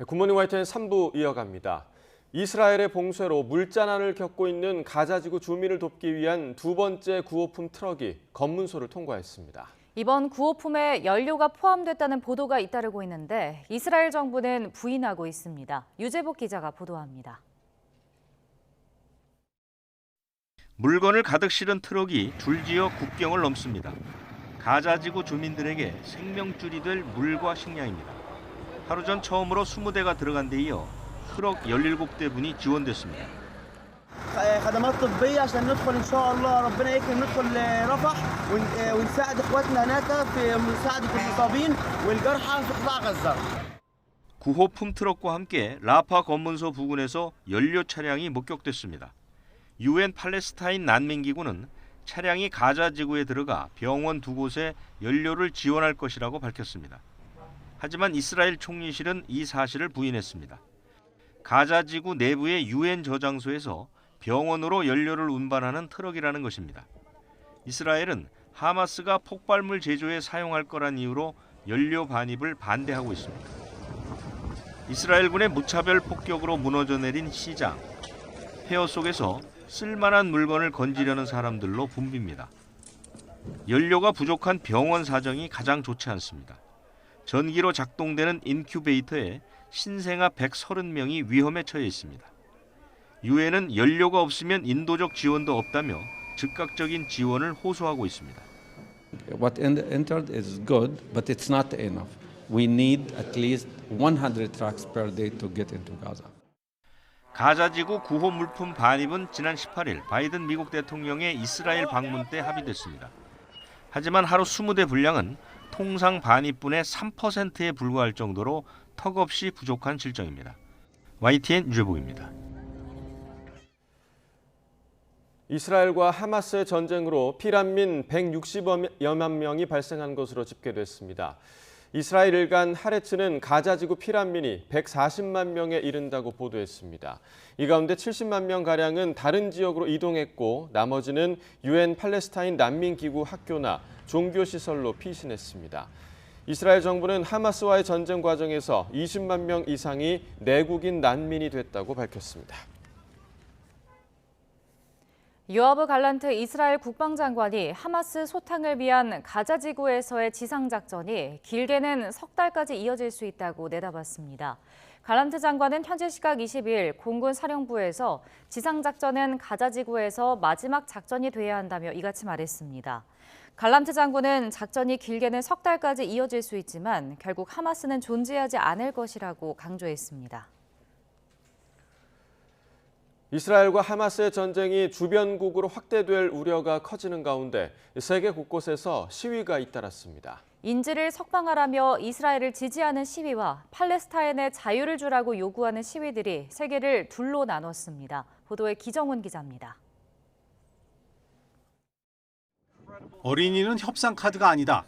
굿모닝 YTN 3부 이어갑니다. 이스라엘의 봉쇄로 물자난을 겪고 있는 가자지구 주민을 돕기 위한 두 번째 구호품 트럭이 검문소를 통과했습니다. 이번 구호품에 연료가 포함됐다는 보도가 잇따르고 있는데 이스라엘 정부는 부인하고 있습니다. 유재복 기자가 보도합니다. 물건을 가득 실은 트럭이 줄지어 국경을 넘습니다. 가자지구 주민들에게 생명줄이 될 물과 식량입니다. 하루 전 처음으로 20대가 들어간 데 이어 트럭 17대 분이 지원됐습니다. خدمات طبيه عشان ندخل ان شاء الله ربنا يكرم ندخل رفح ونساعد اخواتنا هناك في مساعده المصابين والجرحى في قطاع غزه. 구호품 트럭과 함께 라파 검문소 부근에서 연료 차량이 목격됐습니다. UN 팔레스타인 난민기구는 차량이 가자 지구에 들어가 병원 두 곳에 연료를 지원할 것이라고 밝혔습니다. 하지만 이스라엘 총리실은 이 사실을 부인했습니다. 가자 지구 내부의 UN 저장소에서 병원으로 연료를 운반하는 트럭이라는 것입니다. 이스라엘은 하마스가 폭발물 제조에 사용할 거란 이유로 연료 반입을 반대하고 있습니다. 이스라엘군의 무차별 폭격으로 무너져 내린 시장. 폐허 속에서 쓸만한 물건을 건지려는 사람들로 붐빕니다. 연료가 부족한 병원 사정이 가장 좋지 않습니다. 전기로 작동되는 인큐베이터에 신생아 130명이 위험에 처해 있습니다. 유엔은 연료가 없으면 인도적 지원도 없다며 즉각적인 지원을 호소하고 있습니다. What entered is good, but it's not enough. We need at least 100 trucks per day to get into Gaza. 가자지구 구호 물품 반입은 지난 18일 바이든 미국 대통령의 이스라엘 방문 때 합의됐습니다. 하지만 하루 20대 분량은 통상 반입분의 3%에 불과할 정도로 턱없이 부족한 실정입니다. YTN 유재복입니다. 이스라엘과 하마스의 전쟁으로 피난민 160여만 명이 발생한 것으로 집계됐습니다. 이스라엘 일간 하레츠는 가자지구 피난민이 140만 명에 이른다고 보도했습니다. 이 가운데 70만 명가량은 다른 지역으로 이동했고 나머지는 UN 팔레스타인 난민기구 학교나 종교시설로 피신했습니다. 이스라엘 정부는 하마스와의 전쟁 과정에서 20만 명 이상이 내국인 난민이 됐다고 밝혔습니다. 요아브 갈란트 이스라엘 국방장관이 하마스 소탕을 위한 가자지구에서의 지상작전이 길게는 석 달까지 이어질 수 있다고 내다봤습니다. 갈란트 장관은 현지 시각 20일 공군 사령부에서 지상작전은 가자지구에서 마지막 작전이 돼야 한다며 이같이 말했습니다. 갈란트 장군은 작전이 길게는 석 달까지 이어질 수 있지만 결국 하마스는 존재하지 않을 것이라고 강조했습니다. 이스라엘과 하마스의 전쟁이 주변국으로 확대될 우려가 커지는 가운데 세계 곳곳에서 시위가 잇따랐습니다. 인질을 석방하라며 이스라엘을 지지하는 시위와 팔레스타인의 자유를 주라고 요구하는 시위들이 세계를 둘로 나눴습니다. 보도에 기정훈 기자입니다. 어린이는 협상 카드가 아니다.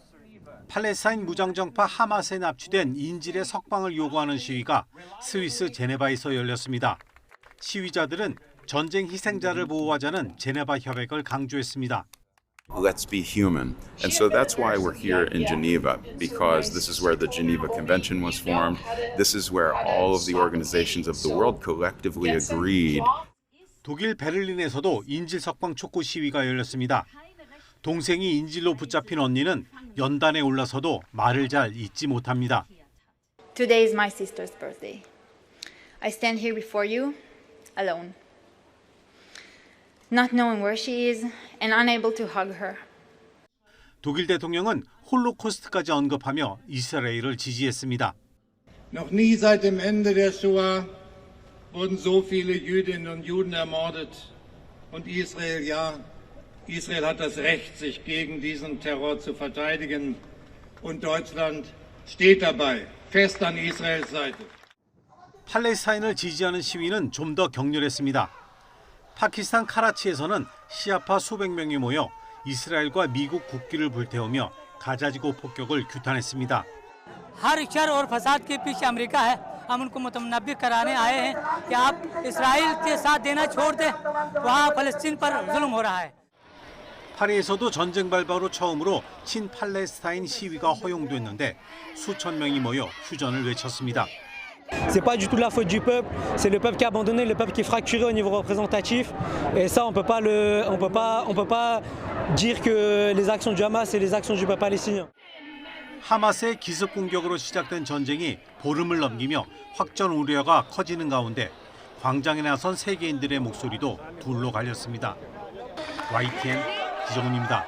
팔레스타인 무장정파 하마스에 납치된 인질의 석방을 요구하는 시위가 스위스 제네바에서 열렸습니다. 시위자들은 전쟁 희생자를 보호하자는 제네바 협약을 강조했습니다. Let's be human. And so that's why we're here in Geneva, because this is where the Geneva Convention was formed. This is where all of the organizations of the world collectively agreed. 독일 베를린에서도 인질 석방 촉구 시위가 열렸습니다. 동생이 인질로 붙잡힌 언니는 연단에 올라서도 말을 잘 잇지 못합니다. Today is my sister's birthday. I stand here before you alone, not knowing where she is and unable to hug her. 독일 대통령은 홀로코스트까지 언급하며 이스라엘을 지지했습니다. Noch nie seit dem Ende der Shoah wurden so viele Jüdinnen und Juden ermordet. Und Israel, ja, Israel hat das Recht, sich gegen diesen Terror zu verteidigen. Und Deutschland steht dabei, fest an Israels Seite. 팔레스타인을 지지하는 시위는 좀 더 격렬했습니다. 파키스탄 카라치에서는 시아파 수백 명이 모여 이스라엘과 미국 국기를 불태우며 가자지구 폭격을 규탄했습니다. हर शर और फसाद के पीछे अमेरिका है। हम उनको मुतनब्बी कराने आए हैं कि आप इस्राइल के साथ देना छोड़ दें। वहाँ फ़लस्तीन पर जुल्म हो रहा है। 파리에서도 전쟁 발발 처음으로 친팔레스타인 시위가 허용됐는데 수천 명이 모여 휴전을 외쳤습니다. C'est pas du tout la faute du peuple, c'est le peuple qui a abandonné, le peuple qui est fracturé au niveau représentatif. Et ça, on peut pas dire que les actions du Hamas et les actions du peuple palestinien. 하마스의 기습 공격으로 시작된 전쟁이 보름을 넘기며 확전 우려가 커지는 가운데 광장에 나선 세계인들의 목소리도 둘로 갈렸습니다. YTN 기정훈입니다.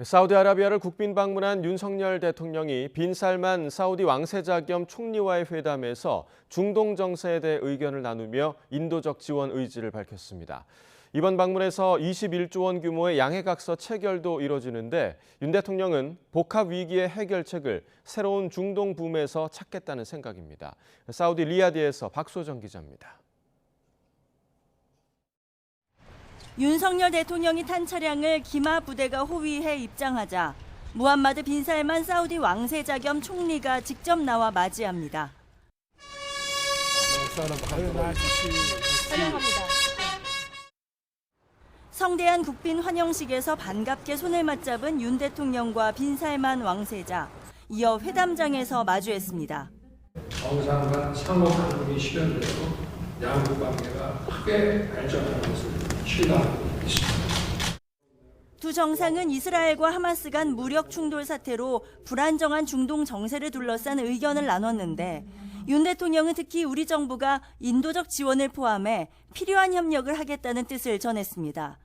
사우디아라비아를 국빈 방문한 윤석열 대통령이 빈살만 사우디 왕세자 겸 총리와의 회담에서 중동 정세에 대해 의견을 나누며 인도적 지원 의지를 밝혔습니다. 이번 방문에서 21조 원 규모의 양해각서 체결도 이뤄지는데 윤 대통령은 복합 위기의 해결책을 새로운 중동 붐에서 찾겠다는 생각입니다. 사우디 리야드에서 박소정 기자입니다. 윤석열 대통령이 탄 차량을 기마 부대가 호위해 입장하자 무함마드 빈 살만 사우디 왕세자 겸 총리가 직접 나와 맞이합니다. 성대한 국빈 환영식에서 반갑게 손을 맞잡은 윤 대통령과 빈 살만 왕세자, 이어 회담장에서 마주했습니다. 정상간 상호 갈등이 실현되고 양국 관계가 크게 발전하는 것을 신뢰하고 있습니다. 두 정상은 이스라엘과 하마스 간 무력 충돌 사태로 불안정한 중동 정세를 둘러싼 의견을 나눴는데 윤 대통령은 특히 우리 정부가 인도적 지원을 포함해 필요한 협력을 하겠다는 뜻을 전했습니다.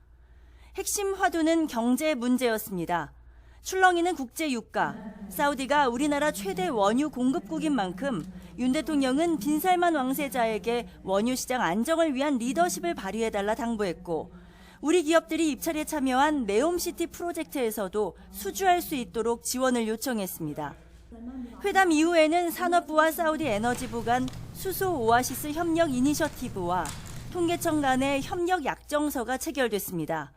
핵심 화두는 경제 문제였습니다. 출렁이는 국제 유가, 사우디가 우리나라 최대 원유 공급국인 만큼 윤 대통령은 빈살만 왕세자에게 원유 시장 안정을 위한 리더십을 발휘해달라 당부했고 우리 기업들이 입찰에 참여한 네옴시티 프로젝트에서도 수주할 수 있도록 지원을 요청했습니다. 회담 이후에는 산업부와 사우디 에너지부 간 수소 오아시스 협력 이니셔티브와 통계청 간의 협력 약정서가 체결됐습니다.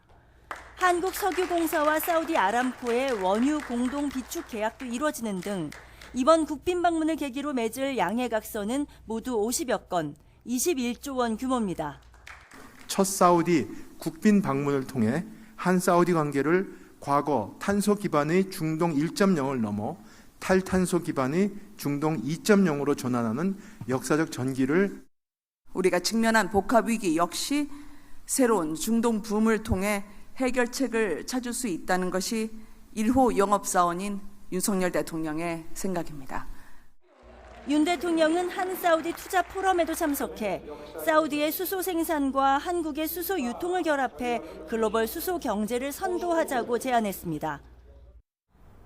한국석유공사와 사우디 아람코의 원유 공동 비축 계약도 이뤄지는 등 이번 국빈 방문을 계기로 맺을 양해각서는 모두 50여 건, 21조 원 규모입니다. 첫 사우디 국빈 방문을 통해 한사우디 관계를 과거 탄소 기반의 중동 1.0을 넘어 탈탄소 기반의 중동 2.0으로 전환하는 역사적 전기를 우리가 직면한 복합 위기 역시 새로운 중동 붐을 통해 해결책을 찾을 수 있다는 것이 1호 영업사원인 윤석열 대통령의 생각입니다. 윤 대통령은 한사우디 투자 포럼에도 참석해 사우디의 수소 생산과 한국의 수소 유통을 결합해 글로벌 수소 경제를 선도하자고 제안했습니다.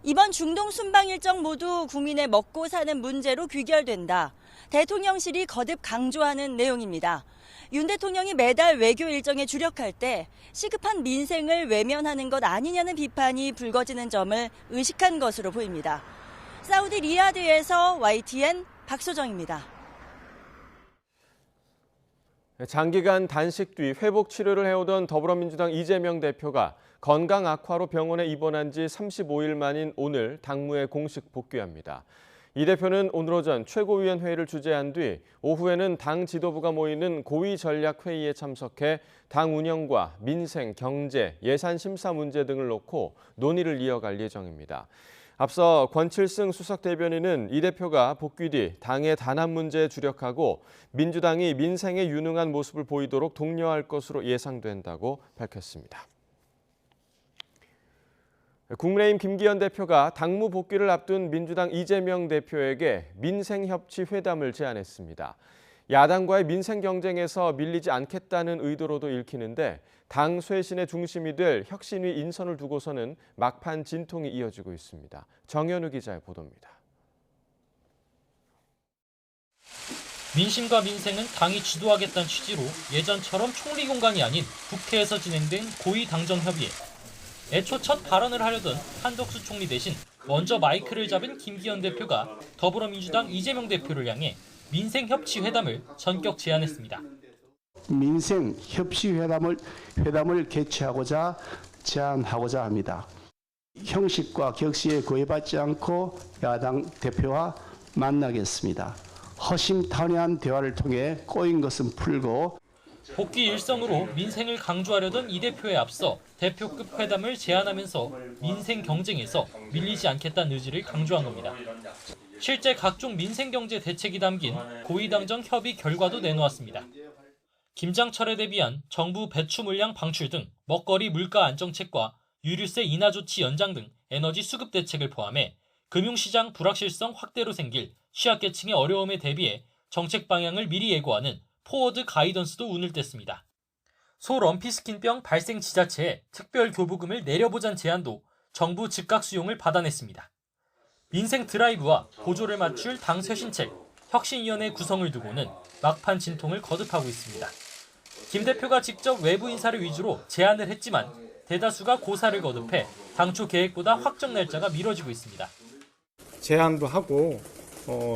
이번 중동 순방 일정 모두 국민의 먹고 사는 문제로 귀결된다. 대통령실이 거듭 강조하는 내용입니다. 윤 대통령이 매달 외교 일정에 주력할 때 시급한 민생을 외면하는 것 아니냐는 비판이 불거지는 점을 의식한 것으로 보입니다. 사우디 리야드에서 YTN 박소정입니다. 장기간 단식 뒤 회복 치료를 해오던 더불어민주당 이재명 대표가 건강 악화로 병원에 입원한 지 35일 만인 오늘 당무에 공식 복귀합니다. 이 대표는 오늘 오전 최고위원회의를 주재한 뒤 오후에는 당 지도부가 모이는 고위전략회의에 참석해 당 운영과 민생, 경제, 예산 심사 문제 등을 놓고 논의를 이어갈 예정입니다. 앞서 권칠승 수석 대변인은 이 대표가 복귀 뒤 당의 단합 문제에 주력하고 민주당이 민생에 유능한 모습을 보이도록 독려할 것으로 예상된다고 밝혔습니다. 국민의힘 김기현 대표가 당무 복귀를 앞둔 민주당 이재명 대표에게 민생협치 회담을 제안했습니다. 야당과의 민생 경쟁에서 밀리지 않겠다는 의도로도 읽히는데 당 쇄신의 중심이 될 혁신위 인선을 두고서는 막판 진통이 이어지고 있습니다. 정현우 기자의 보도입니다. 민심과 민생은 당이 주도하겠다는 취지로 예전처럼 총리 공간이 아닌 국회에서 진행된 고위 당정 협의회. 애초 첫 발언을 하려던 한덕수 총리 대신 먼저 마이크를 잡은 김기현 대표가 더불어민주당 이재명 대표를 향해 민생협치회담을 전격 제안했습니다. 민생협치회담을 개최하고자 제안하고자 합니다. 형식과 격식에 구애받지 않고 야당 대표와 만나겠습니다. 허심탄회한 대화를 통해 꼬인 것은 풀고 복귀 일성으로 민생을 강조하려던 이 대표에 앞서 대표급 회담을 제안하면서 민생 경쟁에서 밀리지 않겠다는 의지를 강조한 겁니다. 실제 각종 민생 경제 대책이 담긴 고위당정 협의 결과도 내놓았습니다. 김장철에 대비한 정부 배추 물량 방출 등 먹거리 물가 안정책과 유류세 인하 조치 연장 등 에너지 수급 대책을 포함해 금융시장 불확실성 확대로 생길 취약계층의 어려움에 대비해 정책 방향을 미리 예고하는 포워드 가이던스도 운을 뗐습니다. 소럼피스킨병 발생 지자체에 특별 교부금을 내려보자는 제안도 정부 즉각 수용을 받아냈습니다. 민생 드라이브와 보조를 맞출 당 쇄신책, 혁신위원회 구성을 두고는 막판 진통을 거듭하고 있습니다. 김 대표가 직접 외부 인사를 위주로 제안을 했지만 대다수가 고사를 거듭해 당초 계획보다 확정 날짜가 미뤄지고 있습니다. 제안도 하고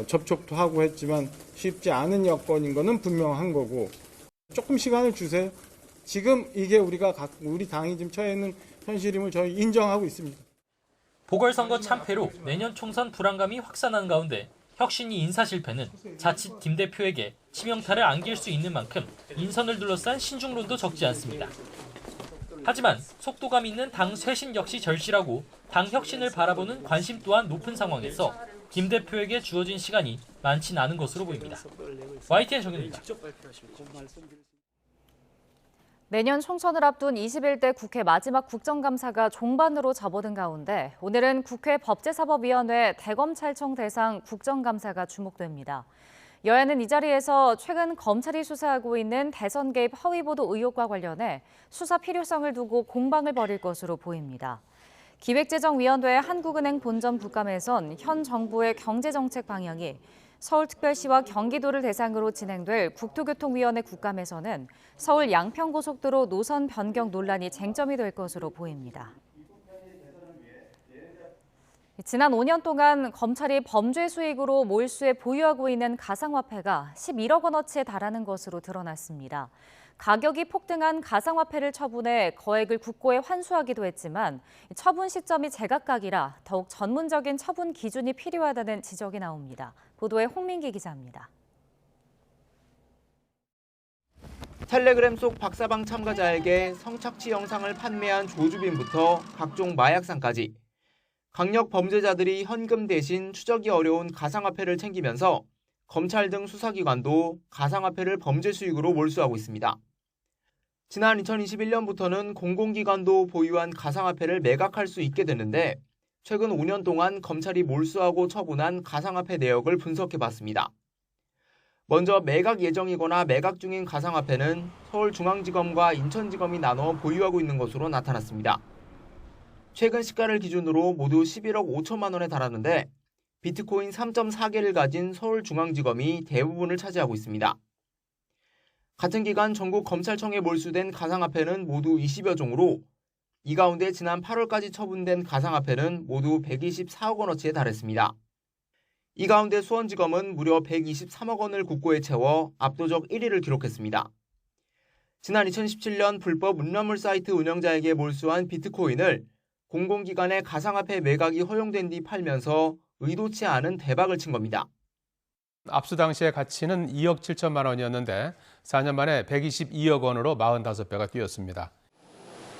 접촉도 하고 했지만 쉽지 않은 여건인 거는 분명한 거고 조금 시간을 주세요. 지금 이게 우리 당이 지금 처해 있는 현실임을 저희 인정하고 있습니다. 보궐선거 참패로 내년 총선 불안감이 확산한 가운데 혁신위 인사 실패는 자칫 김 대표에게 치명타를 안길 수 있는 만큼 인선을 둘러싼 신중론도 적지 않습니다. 하지만 속도감 있는 당 쇄신 역시 절실하고 당 혁신을 바라보는 관심 또한 높은 상황에서 김 대표에게 주어진 시간이 많진 않은 것으로 보입니다. YTN 정현입니다. 내년 총선을 앞둔 21대 국회 마지막 국정감사가 종반으로 접어든 가운데 오늘은 국회 법제사법위원회 대검찰청 대상 국정감사가 주목됩니다. 여야는 이 자리에서 최근 검찰이 수사하고 있는 대선 개입 허위보도 의혹과 관련해 수사 필요성을 두고 공방을 벌일 것으로 보입니다. 기획재정위원회 한국은행 본점 국감에선 현 정부의 경제정책 방향이 서울특별시와 경기도를 대상으로 진행될 국토교통위원회 국감에서는 서울 양평고속도로 노선 변경 논란이 쟁점이 될 것으로 보입니다. 지난 5년 동안 검찰이 범죄 수익으로 몰수해 보유하고 있는 가상화폐가 11억 원어치에 달하는 것으로 드러났습니다. 가격이 폭등한 가상화폐를 처분해 거액을 국고에 환수하기도 했지만 처분 시점이 제각각이라 더욱 전문적인 처분 기준이 필요하다는 지적이 나옵니다. 보도에 홍민기 기자입니다. 텔레그램 속 박사방 참가자에게 성착취 영상을 판매한 조주빈부터 각종 마약상까지 강력 범죄자들이 현금 대신 추적이 어려운 가상화폐를 챙기면서 검찰 등 수사기관도 가상화폐를 범죄 수익으로 몰수하고 있습니다. 지난 2021년부터는 공공기관도 보유한 가상화폐를 매각할 수 있게 됐는데 최근 5년 동안 검찰이 몰수하고 처분한 가상화폐 내역을 분석해봤습니다. 먼저 매각 예정이거나 매각 중인 가상화폐는 서울중앙지검과 인천지검이 나눠 보유하고 있는 것으로 나타났습니다. 최근 시가를 기준으로 모두 11억 5천만 원에 달하는데 비트코인 3.4개를 가진 서울중앙지검이 대부분을 차지하고 있습니다. 같은 기간 전국 검찰청에 몰수된 가상화폐는 모두 20여 종으로 이 가운데 지난 8월까지 처분된 가상화폐는 모두 124억 원어치에 달했습니다. 이 가운데 수원지검은 무려 123억 원을 국고에 채워 압도적 1위를 기록했습니다. 지난 2017년 불법 음란물 사이트 운영자에게 몰수한 비트코인을 공공기관의 가상화폐 매각이 허용된 뒤 팔면서 의도치 않은 대박을 친 겁니다. 압수 당시의 가치는 2억 7천만 원이었는데 4년 만에 122억 원으로 45배가 뛰었습니다.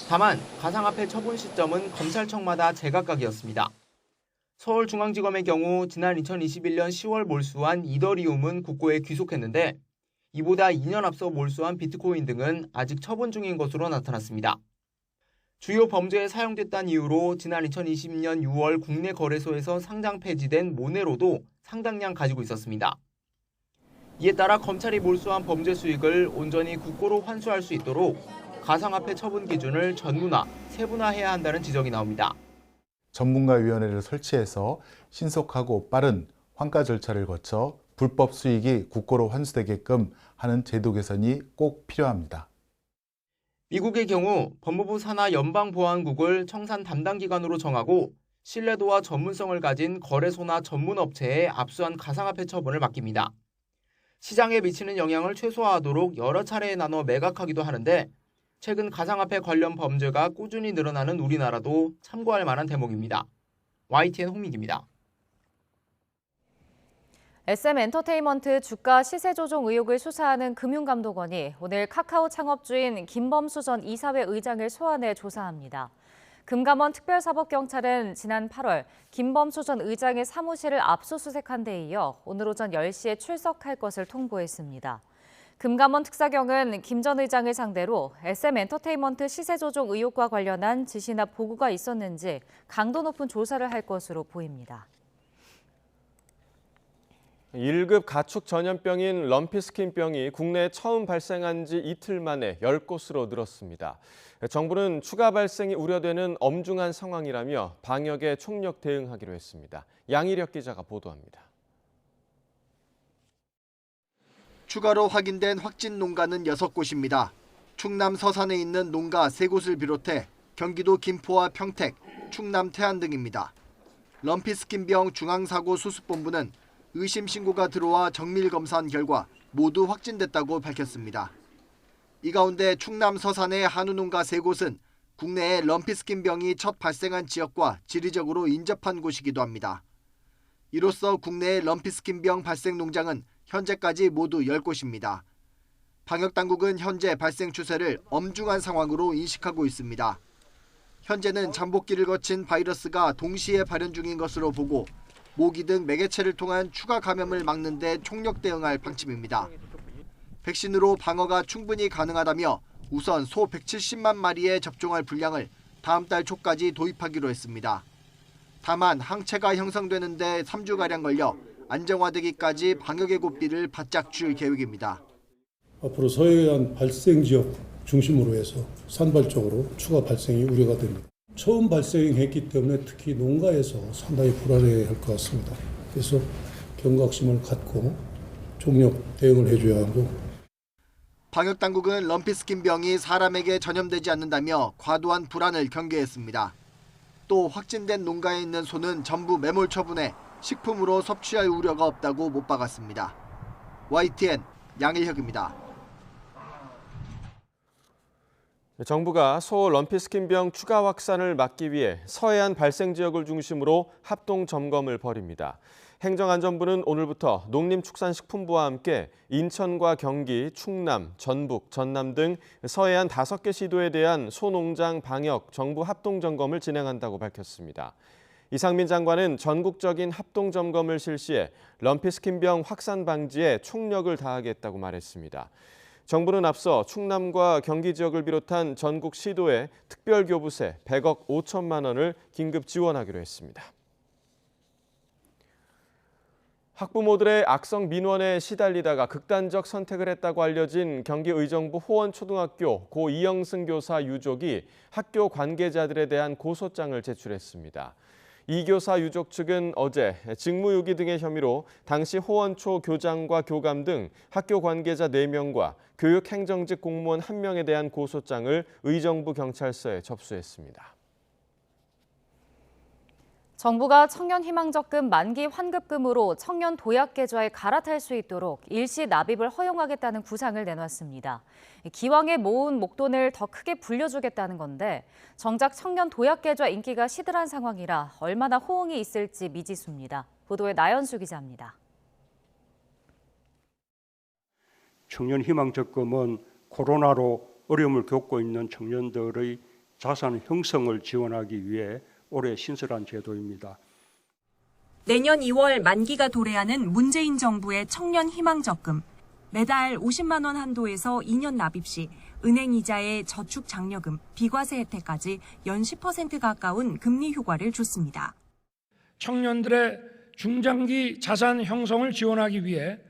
다만 가상화폐 처분 시점은 검찰청마다 제각각이었습니다. 서울중앙지검의 경우 지난 2021년 10월 몰수한 이더리움은 국고에 귀속했는데 이보다 2년 앞서 몰수한 비트코인 등은 아직 처분 중인 것으로 나타났습니다. 주요 범죄에 사용됐다는 이유로 지난 2020년 6월 국내 거래소에서 상장 폐지된 모네로도 상당량 가지고 있었습니다. 이에 따라 검찰이 몰수한 범죄 수익을 온전히 국고로 환수할 수 있도록 가상화폐 처분 기준을 전문화, 세분화해야 한다는 지적이 나옵니다. 전문가위원회를 설치해서 신속하고 빠른 환가 절차를 거쳐 불법 수익이 국고로 환수되게끔 하는 제도 개선이 꼭 필요합니다. 미국의 경우 법무부 산하 연방보안국을 청산 담당 기관으로 정하고 신뢰도와 전문성을 가진 거래소나 전문업체에 압수한 가상화폐 처분을 맡깁니다. 시장에 미치는 영향을 최소화하도록 여러 차례에 나눠 매각하기도 하는데 최근 가상화폐 관련 범죄가 꾸준히 늘어나는 우리나라도 참고할 만한 대목입니다. YTN 홍민기입니다. SM엔터테인먼트 주가 시세 조종 의혹을 수사하는 금융감독원이 오늘 카카오 창업주인 김범수 전 이사회 의장을 소환해 조사합니다. 금감원 특별사법경찰은 지난 8월 김범수 전 의장의 사무실을 압수수색한 데 이어 오늘 오전 10시에 출석할 것을 통보했습니다. 금감원 특사경은 김 전 의장을 상대로 SM엔터테인먼트 시세 조종 의혹과 관련한 지시나 보고가 있었는지 강도 높은 조사를 할 것으로 보입니다. 1급 가축 전염병인 럼피스킨병이 국내에 처음 발생한 지 이틀 만에 10곳으로 늘었습니다. 정부는 추가 발생이 우려되는 엄중한 상황이라며 방역에 총력 대응하기로 했습니다. 양희력 기자가 보도합니다. 추가로 확인된 확진 농가는 6곳입니다. 충남 서산에 있는 농가 3곳을 비롯해 경기도 김포와 평택, 충남 태안 등입니다. 럼피스킨병 중앙사고수습본부는 의심 신고가 들어와 정밀 검사한 결과 모두 확진됐다고 밝혔습니다. 이 가운데 충남 서산의 한우 농가 3곳은 국내에 럼피스킨병이 첫 발생한 지역과 지리적으로 인접한 곳이기도 합니다. 이로써 국내의 럼피스킨병 발생 농장은 현재까지 모두 10곳입니다. 방역당국은 현재 발생 추세를 엄중한 상황으로 인식하고 있습니다. 현재는 잠복기를 거친 바이러스가 동시에 발현 중인 것으로 보고 모기 등 매개체를 통한 추가 감염을 막는 데 총력 대응할 방침입니다. 백신으로 방어가 충분히 가능하다며 우선 소 170만 마리에 접종할 분량을 다음 달 초까지 도입하기로 했습니다. 다만 항체가 형성되는 데 3주가량 걸려 안정화되기까지 방역의 고삐를 바짝 줄 계획입니다. 앞으로 서해안 발생 지역 중심으로 해서 산발적으로 추가 발생이 우려가 됩니다. 처음 발생했기 때문에 특히 농가에서 상당히 불안해할 것 같습니다. 그래서 경각심을 갖고 총력 대응을 해줘야 하고. 방역당국은 럼피스킨병이 사람에게 전염되지 않는다며 과도한 불안을 경계했습니다. 또 확진된 농가에 있는 소는 전부 매몰 처분해 식품으로 섭취할 우려가 없다고 못 박았습니다. YTN 양일혁입니다. 정부가 소 럼피스킨병 추가 확산을 막기 위해 서해안 발생 지역을 중심으로 합동 점검을 벌입니다. 행정안전부는 오늘부터 농림축산식품부와 함께 인천과 경기, 충남, 전북, 전남 등 서해안 5개 시도에 대한 소농장 방역 정부 합동 점검을 진행한다고 밝혔습니다. 이상민 장관은 전국적인 합동 점검을 실시해 럼피스킨병 확산 방지에 총력을 다하겠다고 말했습니다. 정부는 앞서 충남과 경기 지역을 비롯한 전국 시도에 특별교부세 100억 5천만 원을 긴급 지원하기로 했습니다. 학부모들의 악성 민원에 시달리다가 극단적 선택을 했다고 알려진 경기 의정부 호원초등학교 고 이영승 교사 유족이 학교 관계자들에 대한 고소장을 제출했습니다. 이 교사 유족 측은 어제 직무유기 등의 혐의로 당시 호원초 교장과 교감 등 학교 관계자 4명과 교육행정직 공무원 1명에 대한 고소장을 의정부 경찰서에 접수했습니다. 정부가 청년희망적금 만기 환급금으로 청년 도약계좌에 갈아탈 수 있도록 일시 납입을 허용하겠다는 구상을 내놨습니다. 기왕에 모은 목돈을 더 크게 불려주겠다는 건데 정작 청년 도약계좌 인기가 시들한 상황이라 얼마나 호응이 있을지 미지수입니다. 보도에 나연수 기자입니다. 청년희망적금은 코로나로 어려움을 겪고 있는 청년들의 자산 형성을 지원하기 위해 올해 신설한 제도입니다. 내년 2월 만기가 도래하는 문재인 정부의 청년희망적금. 매달 50만 원 한도에서 2년 납입 시 은행 이자의 저축 장려금, 비과세 혜택까지 연 10% 가까운 금리 효과를 줬습니다. 청년들의 중장기 자산 형성을 지원하기 위해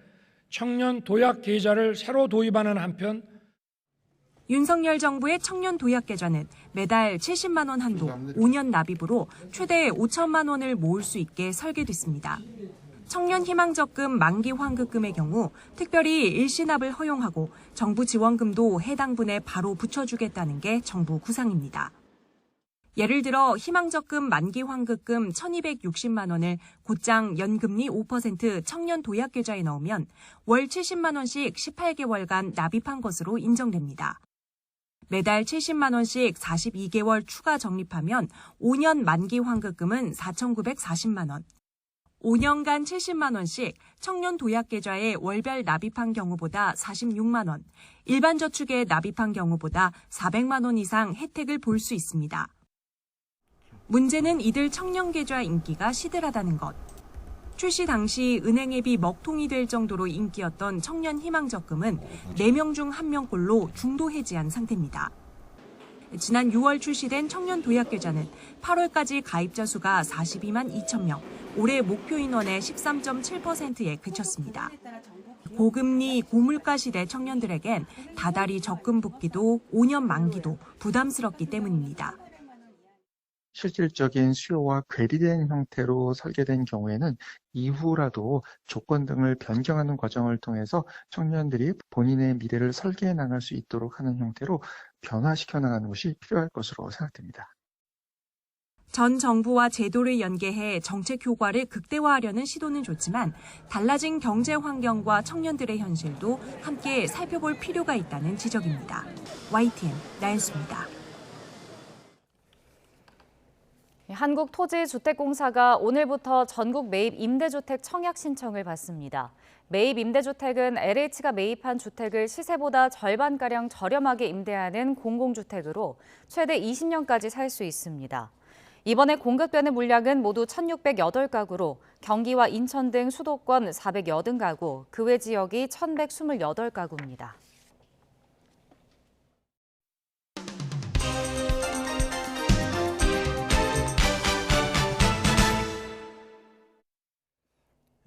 청년 도약 계좌를 새로 도입하는 한편 윤석열 정부의 청년 도약 계좌는 매달 70만 원 한도, 5년 납입으로 최대 5천만 원을 모을 수 있게 설계됐습니다. 청년 희망적금 만기 환급금의 경우 특별히 일시납을 허용하고 정부 지원금도 해당 분에 바로 붙여주겠다는 게 정부 구상입니다. 예를 들어 희망적금 만기 환급금 1,260만 원을 곧장 연금리 5% 청년 도약 계좌에 넣으면 월 70만 원씩 18개월간 납입한 것으로 인정됩니다. 매달 70만 원씩 42개월 추가 적립하면 5년 만기 환급금은 4,940만 원. 5년간 70만 원씩 청년 도약 계좌에 월별 납입한 경우보다 46만 원, 일반 저축에 납입한 경우보다 400만 원 이상 혜택을 볼 수 있습니다. 문제는 이들 청년 계좌 인기가 시들하다는 것. 출시 당시 은행 앱이 먹통이 될 정도로 인기였던 청년 희망 적금은 4명 중 1명꼴로 중도 해지한 상태입니다. 지난 6월 출시된 청년 도약 계좌는 8월까지 가입자 수가 42만 2천 명, 올해 목표 인원의 13.7%에 그쳤습니다. 고금리, 고물가 시대 청년들에겐 다달이 적금 붓기도 5년 만기도 부담스럽기 때문입니다. 실질적인 수요와 괴리된 형태로 설계된 경우에는 이후라도 조건 등을 변경하는 과정을 통해서 청년들이 본인의 미래를 설계해 나갈 수 있도록 하는 형태로 변화시켜 나가는 것이 필요할 것으로 생각됩니다. 전 정부와 제도를 연계해 정책 효과를 극대화하려는 시도는 좋지만 달라진 경제 환경과 청년들의 현실도 함께 살펴볼 필요가 있다는 지적입니다. YTN 나연수입니다. 한국토지주택공사가 오늘부터 전국 매입 임대주택 청약 신청을 받습니다. 매입 임대주택은 LH가 매입한 주택을 시세보다 절반가량 저렴하게 임대하는 공공주택으로 최대 20년까지 살 수 있습니다. 이번에 공급되는 물량은 모두 1,608가구로 경기와 인천 등 수도권 480가구, 그 외 지역이 1,128가구입니다.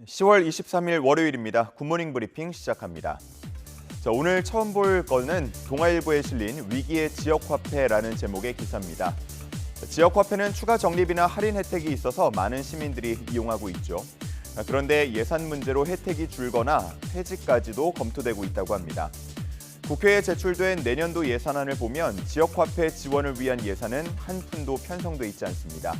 (10월 23일) 월요일입니다. 굿모닝 브리핑 시작합니다. 자, 오늘 처음 볼 거는 동아일보에 실린 위기의 지역화폐라는 제목의 기사입니다. 지역화폐는 추가 적립이나 할인 혜택이 있어서 많은 시민들이 이용하고 있죠. 그런데 예산 문제로 혜택이 줄거나 폐지까지도 검토되고 있다고 합니다. 국회에 제출된 내년도 예산안을 보면 지역화폐 지원을 위한 예산은 한 푼도 편성돼 있지 않습니다.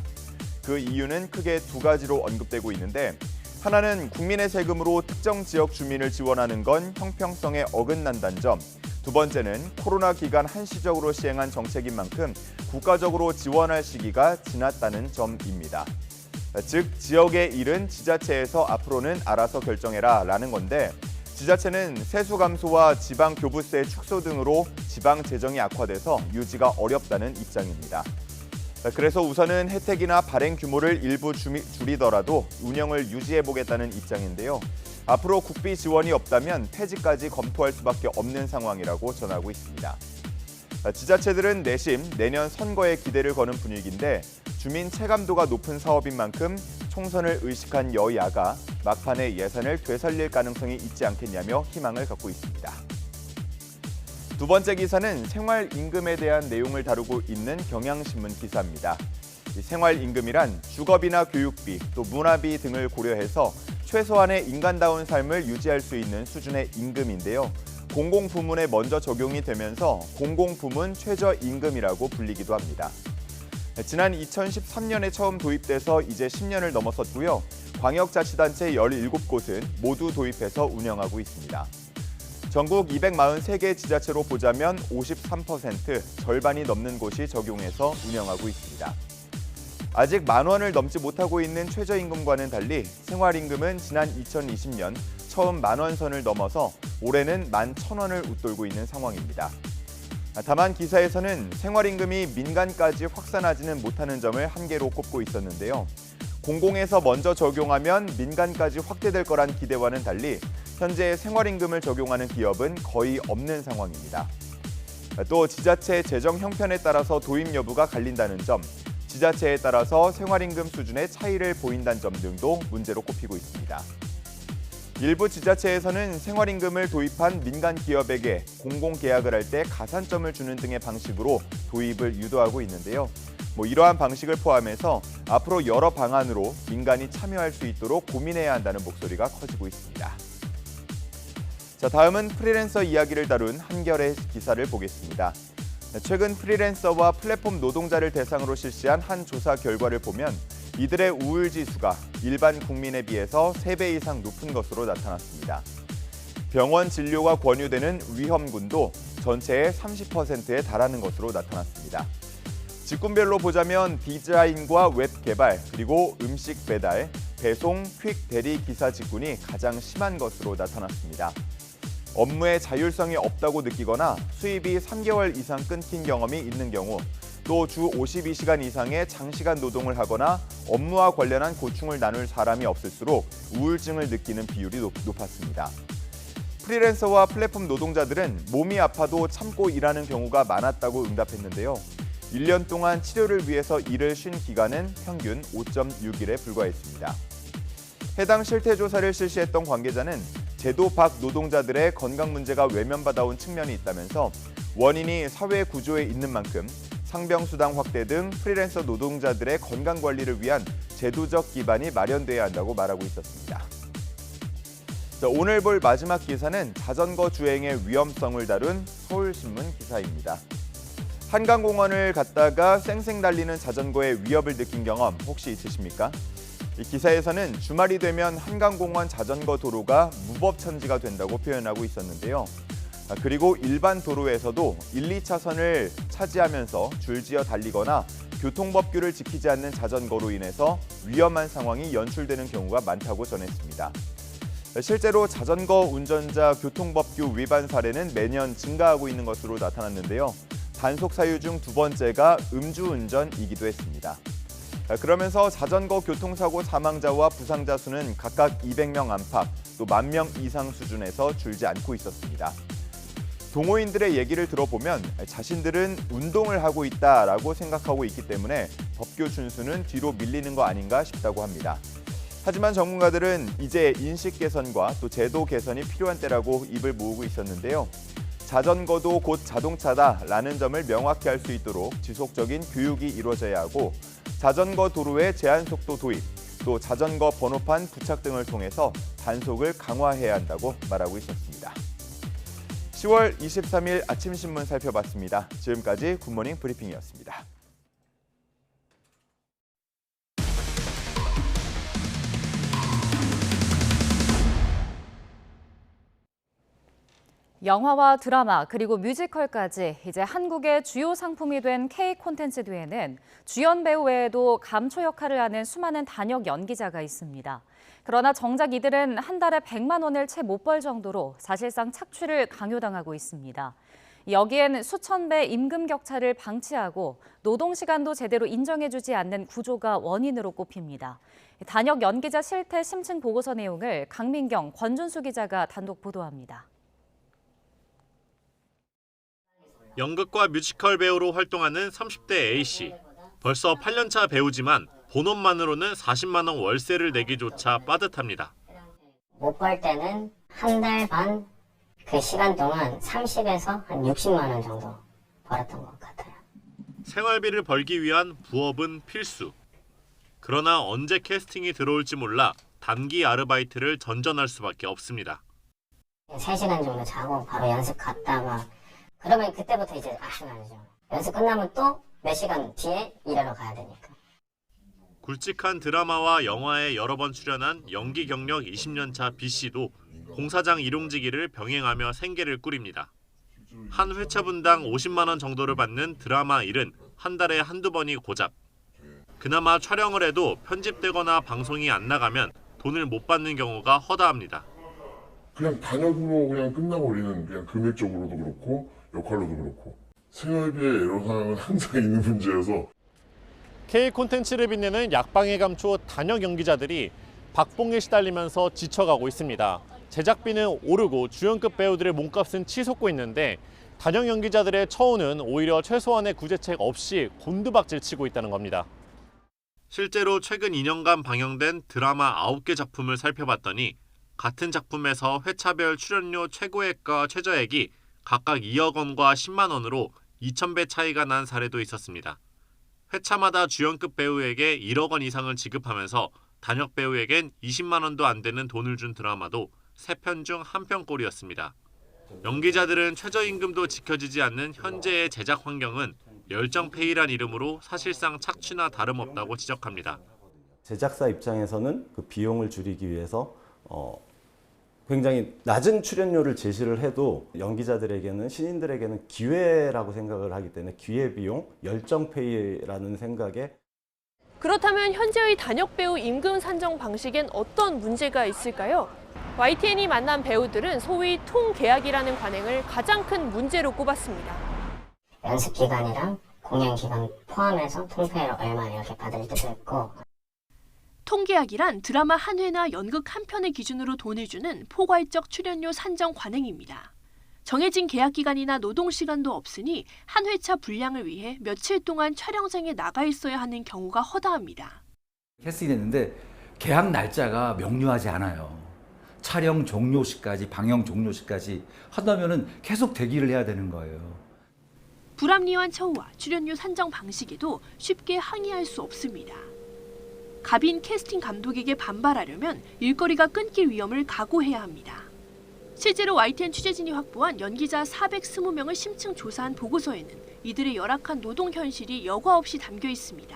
그 이유는 크게 두 가지로 언급되고 있는데, 하나는 국민의 세금으로 특정 지역 주민을 지원하는 건 형평성에 어긋난다는 점, 두 번째는 코로나 기간 한시적으로 시행한 정책인 만큼 국가적으로 지원할 시기가 지났다는 점입니다. 즉, 지역의 일은 지자체에서 앞으로는 알아서 결정해라 라는 건데, 지자체는 세수 감소와 지방 교부세 축소 등으로 지방 재정이 악화돼서 유지가 어렵다는 입장입니다. 그래서 우선은 혜택이나 발행 규모를 일부 줄이더라도 운영을 유지해보겠다는 입장인데요. 앞으로 국비 지원이 없다면 폐지까지 검토할 수밖에 없는 상황이라고 전하고 있습니다. 지자체들은 내심 내년 선거에 기대를 거는 분위기인데, 주민 체감도가 높은 사업인 만큼 총선을 의식한 여야가 막판에 예산을 되살릴 가능성이 있지 않겠냐며 희망을 갖고 있습니다. 두 번째 기사는 생활임금에 대한 내용을 다루고 있는 경향신문 기사입니다. 생활임금이란 주거비나 교육비, 또 문화비 등을 고려해서 최소한의 인간다운 삶을 유지할 수 있는 수준의 임금인데요. 공공부문에 먼저 적용이 되면서 공공부문 최저임금이라고 불리기도 합니다. 지난 2013년에 처음 도입돼서 이제 10년을 넘어섰고요. 광역자치단체 17곳은 모두 도입해서 운영하고 있습니다. 전국 243개 지자체로 보자면 53%, 절반이 넘는 곳이 적용해서 운영하고 있습니다. 아직 10,000원을 넘지 못하고 있는 최저임금과는 달리 생활임금은 지난 2020년 처음 10,000원 선을 넘어서 올해는 11,000원을 웃돌고 있는 상황입니다. 다만 기사에서는 생활임금이 민간까지 확산하지는 못하는 점을 한계로 꼽고 있었는데요. 공공에서 먼저 적용하면 민간까지 확대될 거란 기대와는 달리 현재 생활임금을 적용하는 기업은 거의 없는 상황입니다. 또 지자체 재정 형편에 따라서 도입 여부가 갈린다는 점, 지자체에 따라서 생활임금 수준의 차이를 보인다는 점 등도 문제로 꼽히고 있습니다. 일부 지자체에서는 생활임금을 도입한 민간 기업에게 공공계약을 할 때 가산점을 주는 등의 방식으로 도입을 유도하고 있는데요. 이러한 방식을 포함해서 앞으로 여러 방안으로 민간이 참여할 수 있도록 고민해야 한다는 목소리가 커지고 있습니다. 자, 다음은 프리랜서 이야기를 다룬 한겨레 기사를 보겠습니다. 최근 프리랜서와 플랫폼 노동자를 대상으로 실시한 한 조사 결과를 보면 이들의 우울 지수가 일반 국민에 비해서 3배 이상 높은 것으로 나타났습니다. 병원 진료가 권유되는 위험군도 전체의 30%에 달하는 것으로 나타났습니다. 직군별로 보자면 디자인과 웹 개발, 그리고 음식 배달, 배송, 퀵 대리 기사 직군이 가장 심한 것으로 나타났습니다. 업무의 자율성이 없다고 느끼거나 수입이 3개월 이상 끊긴 경험이 있는 경우, 또 주 52시간 이상의 장시간 노동을 하거나 업무와 관련한 고충을 나눌 사람이 없을수록 우울증을 느끼는 비율이 높았습니다. 프리랜서와 플랫폼 노동자들은 몸이 아파도 참고 일하는 경우가 많았다고 응답했는데요. 1년 동안 치료를 위해서 일을 쉰 기간은 평균 5.6일에 불과했습니다. 해당 실태조사를 실시했던 관계자는 제도 밖 노동자들의 건강 문제가 외면받아온 측면이 있다면서 원인이 사회 구조에 있는 만큼 상병수당 확대 등 프리랜서 노동자들의 건강 관리를 위한 제도적 기반이 마련돼야 한다고 말하고 있었습니다. 오늘 볼 마지막 기사는 자전거 주행의 위험성을 다룬 서울신문 기사입니다. 한강공원을 갔다가 쌩쌩 달리는 자전거의 위협을 느낀 경험 혹시 있으십니까? 이 기사에서는 주말이 되면 한강공원 자전거 도로가 무법천지가 된다고 표현하고 있었는데요. 그리고 일반 도로에서도 1, 2차선을 차지하면서 줄지어 달리거나 교통법규를 지키지 않는 자전거로 인해서 위험한 상황이 연출되는 경우가 많다고 전했습니다. 실제로 자전거 운전자 교통법규 위반 사례는 매년 증가하고 있는 것으로 나타났는데요. 단속 사유 중 두 번째가 음주운전이기도 했습니다. 그러면서 자전거 교통사고 사망자와 부상자 수는 각각 200명 안팎, 또 10,000명 이상 수준에서 줄지 않고 있었습니다. 동호인들의 얘기를 들어보면 자신들은 운동을 하고 있다라고 생각하고 있기 때문에 법규 준수는 뒤로 밀리는 거 아닌가 싶다고 합니다. 하지만 전문가들은 이제 인식 개선과 또 제도 개선이 필요한 때라고 입을 모으고 있었는데요. 자전거도 곧 자동차다라는 점을 명확히 할 수 있도록 지속적인 교육이 이루어져야 하고 자전거 도로의 제한 속도 도입, 또 자전거 번호판 부착 등을 통해서 단속을 강화해야 한다고 말하고 있었습니다. 10월 23일 아침 신문 살펴봤습니다. 지금까지 굿모닝 브리핑이었습니다. 영화와 드라마 그리고 뮤지컬까지 이제 한국의 주요 상품이 된 K-콘텐츠계에는 주연 배우 외에도 감초 역할을 하는 수많은 단역 연기자가 있습니다. 그러나 정작 이들은 한 달에 100만 원을 채 못 벌 정도로 사실상 착취를 강요당하고 있습니다. 여기엔 수천 배 임금 격차를 방치하고 노동 시간도 제대로 인정해주지 않는 구조가 원인으로 꼽힙니다. 단역 연기자 실태 심층 보고서 내용을 강민경, 권준수 기자가 단독 보도합니다. 연극과 뮤지컬 배우로 활동하는 30대 A씨. 벌써 8년차 배우지만 본업만으로는 40만 원 월세를 내기조차 빠듯합니다. 못 벌 때는 한 달 반 그 시간 동안 30에서 한 60만 원 정도 벌었던 것 같아요. 생활비를 벌기 위한 부업은 필수. 그러나 언제 캐스팅이 들어올지 몰라 단기 아르바이트를 전전할 수밖에 없습니다. 3시간 정도 자고 바로 연습 갔다가 그러면 그때부터 이제 악순환이죠. 연습 끝나면 또 몇 시간 뒤에 일하러 가야 되니까. 굵직한 드라마와 영화에 여러 번 출연한 연기 경력 20년 차 B씨도 공사장 일용직일을 병행하며 생계를 꾸립니다. 한 회차 분당 50만 원 정도를 받는 드라마 일은 한 달에 한두 번이 고작. 그나마 촬영을 해도 편집되거나 방송이 안 나가면 돈을 못 받는 경우가 허다합니다. 그냥 단역으로 그냥 끝나버리는 그냥 금액적으로도 그렇고 역할로도 그렇고 생활비의 애로사항은 항상 있는 문제여서 K-콘텐츠를 빛내는 약방의 감초 단역 연기자들이 박봉에 시달리면서 지쳐가고 있습니다. 제작비는 오르고 주연급 배우들의 몸값은 치솟고 있는데 단역 연기자들의 처우는 오히려 최소한의 구제책 없이 곤두박질 치고 있다는 겁니다. 실제로 최근 2년간 방영된 드라마 9개 작품을 살펴봤더니 같은 작품에서 회차별 출연료 최고액과 최저액이 각각 2억 원과 10만 원으로 2,000배 차이가 난 사례도 있었습니다. 회차마다 주연급 배우에게 1억 원 이상을 지급하면서 단역 배우에겐 20만 원도 안 되는 돈을 준 드라마도 3편 중 1편꼴이었습니다. 연기자들은 최저임금도 지켜지지 않는 현재의 제작 환경은 열정페이란 이름으로 사실상 착취나 다름없다고 지적합니다. 제작사 입장에서는 그 비용을 줄이기 위해서 굉장히 낮은 출연료를 제시를 해도 연기자들에게는 신인들에게는 기회라고 생각을 하기 때문에 기회비용, 열정페이라는 생각에 그렇다면 현재의 단역 배우 임금 산정 방식엔 어떤 문제가 있을까요? YTN이 만난 배우들은 소위 통계약이라는 관행을 가장 큰 문제로 꼽았습니다. 연습 기간이랑 공연 기간 포함해서 통폐로 얼마 이렇게 받을 때도 있고. 통계약이란 드라마 한 회나 연극 한 편의 기준으로 돈을 주는 포괄적 출연료 산정 관행입니다. 정해진 계약 기간이나 노동 시간도 없으니 한 회차 분량을 위해 며칠 동안 촬영장에 나가 있어야 하는 경우가 허다합니다. 캐스팅이 됐는데 계약 날짜가 명료하지 않아요. 촬영 종료 시까지, 방영 종료 시까지 하다면은 계속 대기를 해야 되는 거예요. 불합리한 처우와 출연료 산정 방식에도 쉽게 항의할 수 없습니다. 갑인 캐스팅 감독에게 반발하려면 일거리가 끊길 위험을 각오해야 합니다. 실제로 YTN 취재진이 확보한 연기자 420명을 심층 조사한 보고서에는 이들의 열악한 노동 현실이 여과 없이 담겨 있습니다.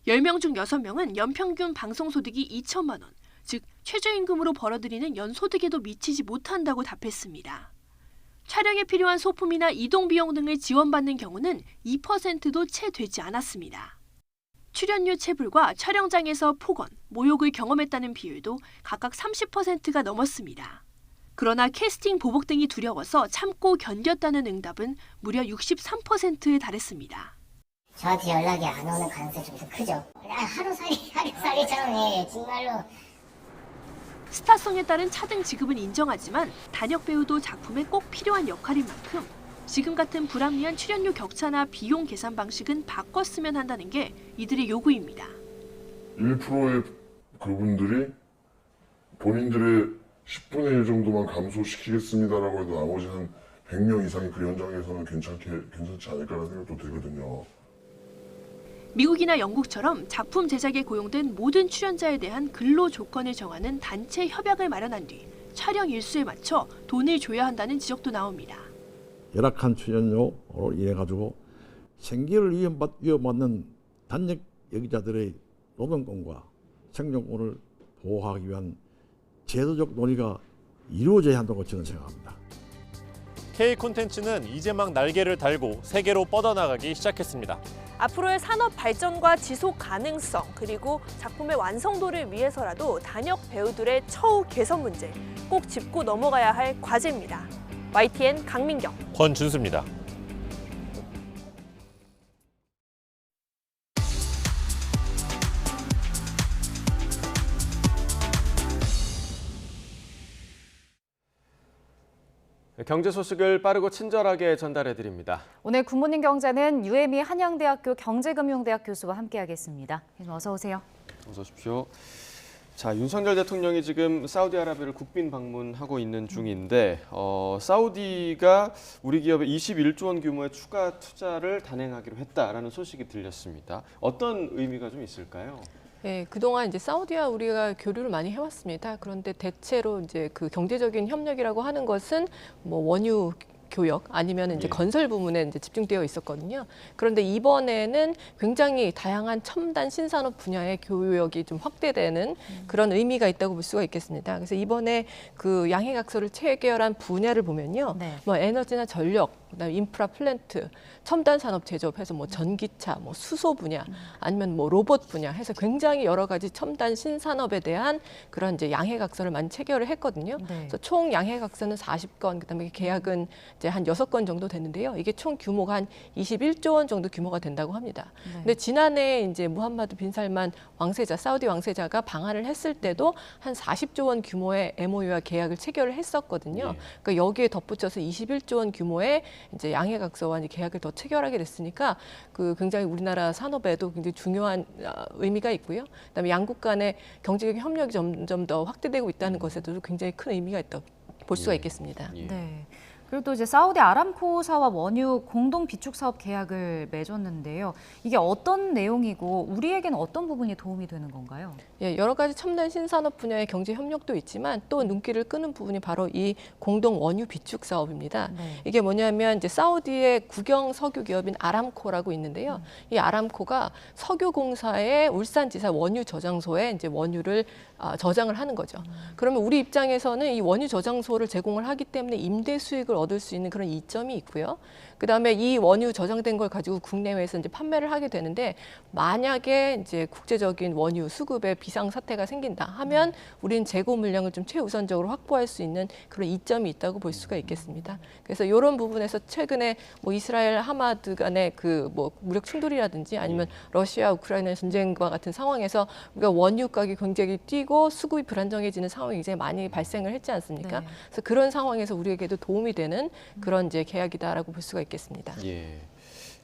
10명 중 6명은 연평균 방송소득이 2천만 원, 즉 최저임금으로 벌어들이는 연소득에도 미치지 못한다고 답했습니다. 촬영에 필요한 소품이나 이동 비용 등을 지원받는 경우는 2%도 채 되지 않았습니다. 출연료 체불과 촬영장에서 폭언, 모욕을 경험했다는 비율도 각각 30%가 넘었습니다. 그러나 캐스팅 보복 등이 두려워서 참고 견뎠다는 응답은 무려 63%에 달했습니다. 저한테 연락이 안 오는 가능성이 좀 더 크죠. 하루살이처럼 정말로. 스타성에 따른 차등 지급은 인정하지만 단역 배우도 작품에 꼭 필요한 역할인 만큼 지금 같은 불합리한 출연료 격차나 비용 계산 방식은 바꿨으면 한다는 게 이들의 요구입니다. 1%의 그분들이 본인들의 10분의 1 정도만 감소시키겠습니다라고 해도 나머지 한 100명 이상이 그 현장에서는 괜찮지 않을까라는 생각도 들거든요. 미국이나 영국처럼 작품 제작에 고용된 모든 출연자에 대한 근로 조건을 정하는 단체 협약을 마련한 뒤 촬영 일수에 맞춰 돈을 줘야 한다는 지적도 나옵니다. 열악한 출연료로 인해 가지고 생계를 위협받는 단역 연기자들의 노동권과 생존권을 보호하기 위한 제도적 논의가 이루어져야 한다고 저는 생각합니다. K 콘텐츠는 이제 막 날개를 달고 세계로 뻗어나가기 시작했습니다. 앞으로의 산업 발전과 지속 가능성 그리고 작품의 완성도를 위해서라도 단역 배우들의 처우 개선 문제 꼭 짚고 넘어가야 할 과제입니다. YTN 강민경, 권준수입니다. 경제 소식을 빠르고 친절하게 전달해드립니다. 오늘 굿모닝 경제는 유혜미 한양대학교 경제금융대학 교수와 함께하겠습니다. 어서 오세요. 어서 오십시오. 자, 윤석열 대통령이 지금 사우디아라비아를 국빈 방문하고 있는 중인데 사우디가 우리 기업에 21조 원 규모의 추가 투자를 단행하기로 했다라는 소식이 들렸습니다. 어떤 의미가 좀 있을까요? 네, 그동안 이제 사우디와 우리가 교류를 많이 해왔습니다. 그런데 대체로 이제 그 경제적인 협력이라고 하는 것은 뭐 원유 교역 아니면 이제 건설 부문에 이제 집중되어 있었거든요. 그런데 이번에는 굉장히 다양한 첨단 신산업 분야의 교역이 좀 확대되는 그런 의미가 있다고 볼 수가 있겠습니다. 그래서 이번에 그 양해각서를 체결한 분야를 보면요, 뭐 에너지나 전력, 그다음에 인프라 플랜트, 첨단 산업 제조업해서 뭐 전기차, 뭐 수소 분야, 아니면 뭐 로봇 분야 해서 굉장히 여러 가지 첨단 신산업에 대한 그런 이제 양해각서를 많이 체결을 했거든요. 그래서 총 양해각서는 40건, 그다음에 계약은 이제 한 6건 정도 됐는데요. 이게 총 규모가 한 21조 원 정도 규모가 된다고 합니다. 근데 지난해 이제 무함마드 빈 살만 왕세자, 사우디 왕세자가 방한을 했을 때도 한 40조 원 규모의 MOU와 계약을 체결을 했었거든요. 그러니까 여기에 덧붙여서 21조 원 규모의 이제 양해각서와 이제 계약을 더 체결하게 됐으니까 그 굉장히 우리나라 산업에도 굉장히 중요한 의미가 있고요. 그다음에 양국 간의 경제적 협력이 점점 더 확대되고 있다는 것에도 굉장히 큰 의미가 있다고 볼 수가 있겠습니다. 네. 그리고 또 이제 사우디 아람코사와 원유 공동 비축 사업 계약을 맺었는데요. 이게 어떤 내용이고 우리에게는 어떤 부분이 도움이 되는 건가요? 예, 여러 가지 첨단 신산업 분야의 경제 협력도 있지만 또 눈길을 끄는 부분이 바로 이 공동 원유 비축 사업입니다. 이게 뭐냐면 이제 사우디의 국영 석유 기업인 아람코라고 있는데요. 이 아람코가 석유공사의 울산지사 원유 저장소에 이제 원유를 저장을 하는 거죠. 그러면 우리 입장에서는 이 원유 저장소를 제공을 하기 때문에 임대 수익을 얻을 수 있는 그런 이점이 있고요. 그다음에 이 원유 저장된 걸 가지고 국내외에서 이제 판매를 하게 되는데 만약에 이제 국제적인 원유 수급에 비상 사태가 생긴다 하면 우리는 재고 물량을 좀 최우선적으로 확보할 수 있는 그런 이점이 있다고 볼 수가 있겠습니다. 그래서 이런 부분에서 최근에 뭐 이스라엘 하마드 간의 그 뭐 무력 충돌이라든지 아니면 러시아 우크라이나 전쟁과 같은 상황에서 우리가 원유 가격이 굉장히 뛰고 수급이 불안정해지는 상황이 이제 많이 발생을 했지 않습니까? 네. 그래서 그런 상황에서 우리에게도 도움이 되는 그런 이제 계약이다라고 볼 수가 있겠습니다. 예.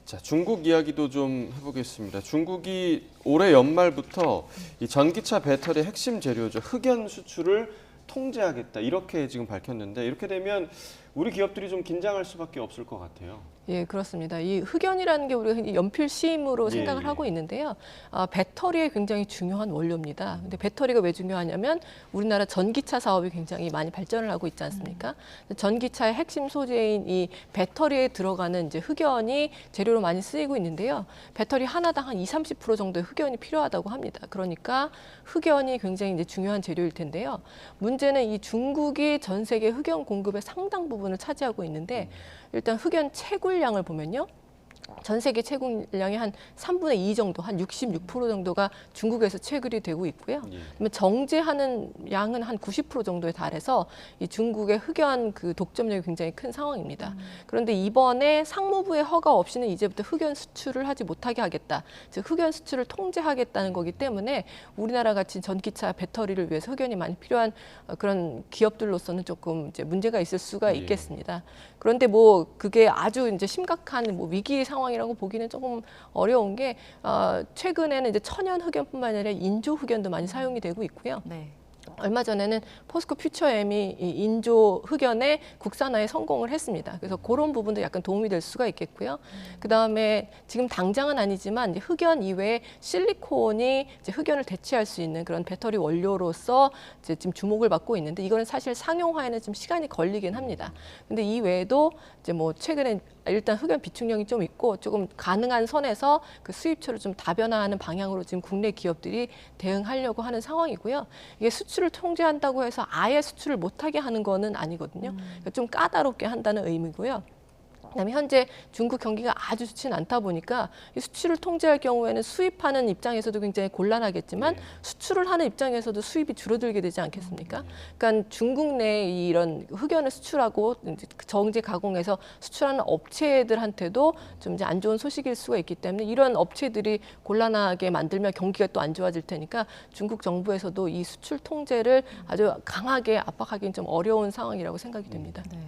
자, 중국 이야기도 좀 해보겠습니다. 중국이 올해 연말부터 이 전기차 배터리 핵심 재료죠. 흑연 수출을 통제하겠다. 이렇게 지금 밝혔는데 이렇게 되면 우리 기업들이 좀 긴장할 수밖에 없을 것 같아요. 예, 그렇습니다. 이 흑연이라는 게 우리가 연필 시임으로 생각을 하고 있는데요. 배터리에 굉장히 중요한 원료입니다. 근데 배터리가 왜 중요하냐면 우리나라 전기차 사업이 굉장히 많이 발전을 하고 있지 않습니까? 전기차의 핵심 소재인 이 배터리에 들어가는 이제 흑연이 재료로 많이 쓰이고 있는데요. 배터리 하나당 한 20-30% 정도의 흑연이 필요하다고 합니다. 그러니까 흑연이 굉장히 이제 중요한 재료일 텐데요. 문제는 이 중국이 전 세계 흑연 공급의 상당 부분을 차지하고 있는데 일단 흑연 채굴량을 보면요. 전 세계 채굴량의 한 3분의 2 정도, 한 66% 정도가 중국에서 채굴이 되고 있고요. 그러면 정제하는 양은 한 90% 정도에 달해서 이 중국의 흑연 그 독점력이 굉장히 큰 상황입니다. 그런데 이번에 상무부의 허가 없이는 이제부터 흑연 수출을 하지 못하게 하겠다. 즉 흑연 수출을 통제하겠다는 거기 때문에 우리나라 같이 전기차 배터리를 위해서 흑연이 많이 필요한 그런 기업들로서는 조금 이제 문제가 있을 수가 있겠습니다. 그런데 뭐 그게 아주 이제 심각한 뭐 위기 상황이라고 보기는 조금 어려운 게 최근에는 이제 천연 흑연뿐만 아니라 인조 흑연도 많이 사용이 되고 있고요. 네. 얼마 전에는 포스코 퓨처엠이 이 인조 흑연의 국산화에 성공을 했습니다. 그래서 그런 부분도 약간 도움이 될 수가 있겠고요. 그다음에 지금 당장은 아니지만 이제 흑연 이외에 실리콘이 이제 흑연을 대체할 수 있는 그런 배터리 원료로서 이제 지금 주목을 받고 있는데 이거는 사실 상용화에는 좀 시간이 걸리긴 합니다. 근데 이 외에도 이제 뭐 최근에 일단 흑연 비축량이 좀 있고 조금 가능한 선에서 그 수입처를 좀 다변화하는 방향으로 지금 국내 기업들이 대응하려고 하는 상황이고요. 이게 수출을 통제한다고 해서 아예 수출을 못하게 하는 거는 아니거든요. 그러니까 좀 까다롭게 한다는 의미고요. 그다음에 현재 중국 경기가 아주 좋지는 않다 보니까 이 수출을 통제할 경우에는 수입하는 입장에서도 굉장히 곤란하겠지만 수출을 하는 입장에서도 수입이 줄어들게 되지 않겠습니까? 그러니까 중국 내에 이런 흑연을 수출하고 정제 가공해서 수출하는 업체들한테도 좀 이제 안 좋은 소식일 수가 있기 때문에 이런 업체들이 곤란하게 만들면 경기가 또 안 좋아질 테니까 중국 정부에서도 이 수출 통제를 아주 강하게 압박하기는 좀 어려운 상황이라고 생각이 됩니다. 네.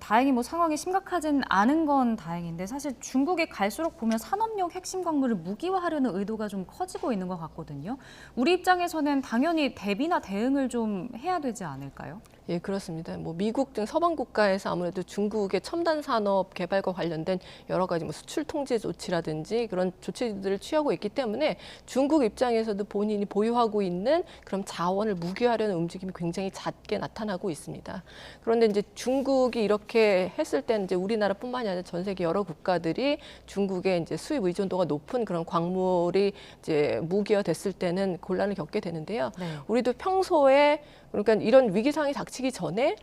다행히 뭐 상황이 심각하진 않은 건 다행인데 사실 중국이 갈수록 보면 산업용 핵심 광물을 무기화하려는 의도가 좀 커지고 있는 것 같거든요. 우리 입장에서는 당연히 대비나 대응을 좀 해야 되지 않을까요? 예, 그렇습니다. 뭐 미국 등 서방 국가에서 아무래도 중국의 첨단 산업 개발과 관련된 여러 가지 뭐 수출 통제 조치라든지 그런 조치들을 취하고 있기 때문에 중국 입장에서도 본인이 보유하고 있는 그런 자원을 무기화하려는 움직임이 굉장히 잦게 나타나고 있습니다. 그런데 이제 중국이 이렇게 했을 때는 이제 우리나라뿐만이 아니라 전 세계 여러 국가들이 중국의 이제 수입 의존도가 높은 그런 광물이 이제 무기화됐을 때는 곤란을 겪게 되는데요. 네. 우리도 평소에 그러니까 이런 위기 상황이 닥치기 전에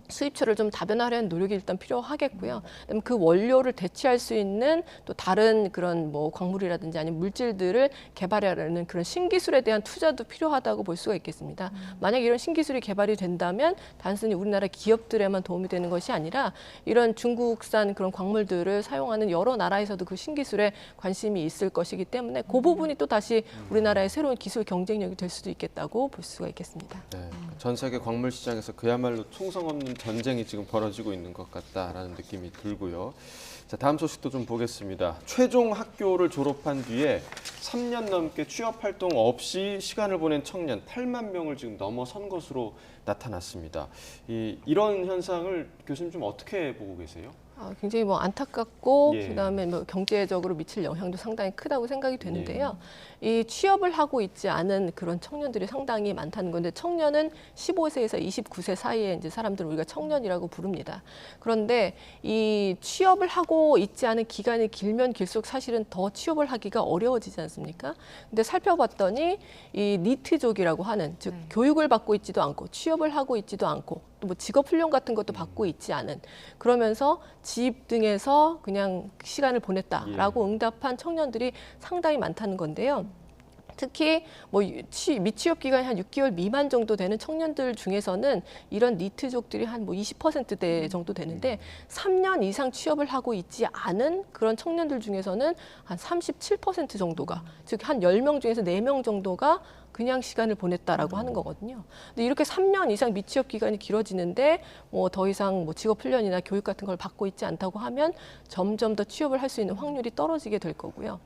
수입처를 좀 다변화하려는 노력이 일단 필요하겠고요. 그다음에 그 원료를 대체할 수 있는 또 다른 그런 뭐 광물이라든지 아니면 물질들을 개발하려는 그런 신기술에 대한 투자도 필요하다고 볼 수가 있겠습니다. 만약 이런 신기술이 개발이 된다면 단순히 우리나라 기업들에만 도움이 되는 것이 아니라 이런 중국산 그런 광물들을 사용하는 여러 나라에서도 그 신기술에 관심이 있을 것이기 때문에 그 부분이 또 다시 우리나라의 새로운 기술 경쟁력이 될 수도 있겠다고 볼 수가 있겠습니다. 네, 전 세계 광물 시장에서 그야말로 총성 없는 전쟁이 지금 벌어지고 있는 것 같다라는 느낌이 들고요. 자, 다음 소식도 좀 보겠습니다. 최종 학교를 졸업한 뒤에 3년 넘게 취업 활동 없이 시간을 보낸 청년 8만 명을 지금 넘어선 것으로 나타났습니다. 이런 현상을 교수님 좀 어떻게 보고 계세요? 굉장히 뭐 안타깝고 예. 그다음에 뭐 경제적으로 미칠 영향도 상당히 크다고 생각이 되는데요. 이 취업을 하고 있지 않은 그런 청년들이 상당히 많다는 건데 청년은 15세에서 29세 사이에 이제 사람들을 우리가 청년이라고 부릅니다. 그런데 이 취업을 하고 있지 않은 기간이 길면 길수록 사실은 더 취업을 하기가 어려워지지 않습니까? 근데 살펴봤더니 이 니트족이라고 하는 즉 교육을 받고 있지도 않고 취업을 하고 있지도 않고 또 뭐 직업 훈련 같은 것도 받고 있지 않은 그러면서 집 등에서 그냥 시간을 보냈다라고 응답한 청년들이 상당히 많다는 건데요. 특히 뭐 미취업 기간이 한 6개월 미만 정도 되는 청년들 중에서는 이런 니트족들이 한 뭐 20%대 정도 되는데 3년 이상 취업을 하고 있지 않은 그런 청년들 중에서는 한 37% 정도가 즉 한 10명 중에서 4명 정도가 그냥 시간을 보냈다라고 하는 거거든요. 근데 이렇게 3년 이상 미취업 기간이 길어지는데 뭐 더 이상 뭐 직업 훈련이나 교육 같은 걸 받고 있지 않다고 하면 점점 더 취업을 할 수 있는 확률이 떨어지게 될 거고요.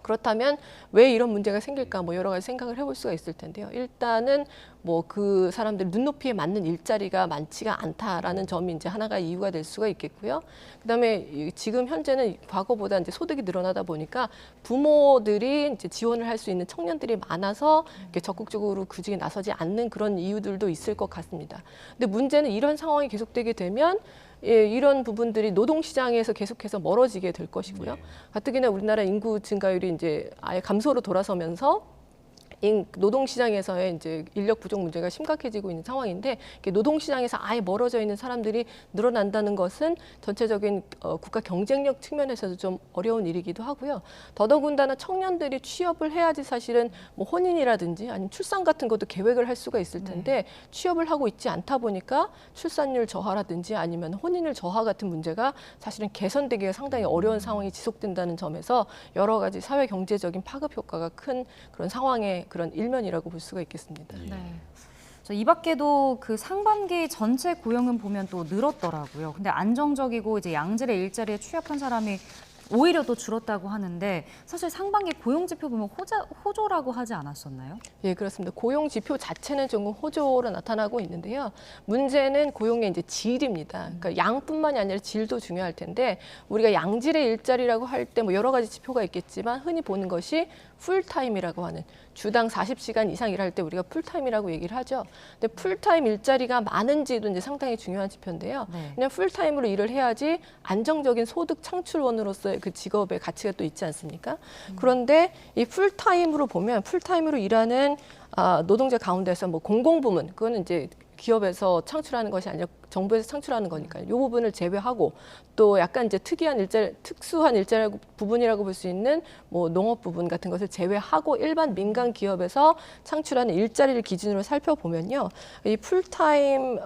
그렇다면 왜 이런 문제가 생길까 뭐 여러 가지 생각을 해볼 수가 있을 텐데요. 일단은 뭐 그 사람들 눈높이에 맞는 일자리가 많지가 않다라는 점이 이제 하나가 이유가 될 수가 있겠고요. 그다음에 지금 현재는 과거보다 이제 소득이 늘어나다 보니까 부모들이 이제 지원을 할 수 있는 청년들이 많아서 이렇게 적극적으로 구직에 나서지 않는 그런 이유들도 있을 것 같습니다. 근데 문제는 이런 상황이 계속되게 되면 이런 부분들이 노동시장에서 계속해서 멀어지게 될 것이고요. 가뜩이나 우리나라 인구 증가율이 이제 아예 감소로 돌아서면서 노동시장에서의 이제 인력 부족 문제가 심각해지고 있는 상황인데 노동시장에서 아예 멀어져 있는 사람들이 늘어난다는 것은 전체적인 국가 경쟁력 측면에서도 좀 어려운 일이기도 하고요. 더더군다나 청년들이 취업을 해야지 사실은 뭐 혼인이라든지 아니면 출산 같은 것도 계획을 할 수가 있을 텐데 취업을 하고 있지 않다 보니까 출산율 저하라든지 아니면 혼인율 저하 같은 문제가 사실은 개선되기가 상당히 어려운 상황이 지속된다는 점에서 여러 가지 사회 경제적인 파급 효과가 큰 그런 상황에 그런 일면이라고 볼 수가 있겠습니다. 네. 이 밖에도 그 상반기 전체 고용은 보면 또 늘었더라고요. 근데 안정적이고 이제 양질의 일자리에 취업한 사람이 오히려 또 줄었다고 하는데 사실 상반기 고용 지표 보면 호조라고 하지 않았었나요? 예, 그렇습니다. 고용 지표 자체는 조금 호조로 나타나고 있는데요. 문제는 고용의 이제 질입니다. 그러니까 양뿐만이 아니라 질도 중요할 텐데 우리가 양질의 일자리라고 할 때 뭐 여러 가지 지표가 있겠지만 흔히 보는 것이 풀타임이라고 하는 주당 40시간 이상 일할 때 우리가 풀타임이라고 얘기를 하죠. 근데 풀타임 일자리가 많은지도 이제 상당히 중요한 지표인데요. 그냥 풀타임으로 일을 해야지 안정적인 소득 창출원으로서의 그 직업의 가치가 또 있지 않습니까? 그런데 이 풀타임으로 보면 풀타임으로 일하는 노동자 가운데서 뭐 공공부문 그거는 이제 기업에서 창출하는 것이 아니라 정부에서 창출하는 거니까요. 이 부분을 제외하고 또 약간 이제 특수한 일자리 부분이라고 볼 수 있는 뭐 농업 부분 같은 것을 제외하고 일반 민간 기업에서 창출하는 일자리를 기준으로 살펴보면요. 이 풀타임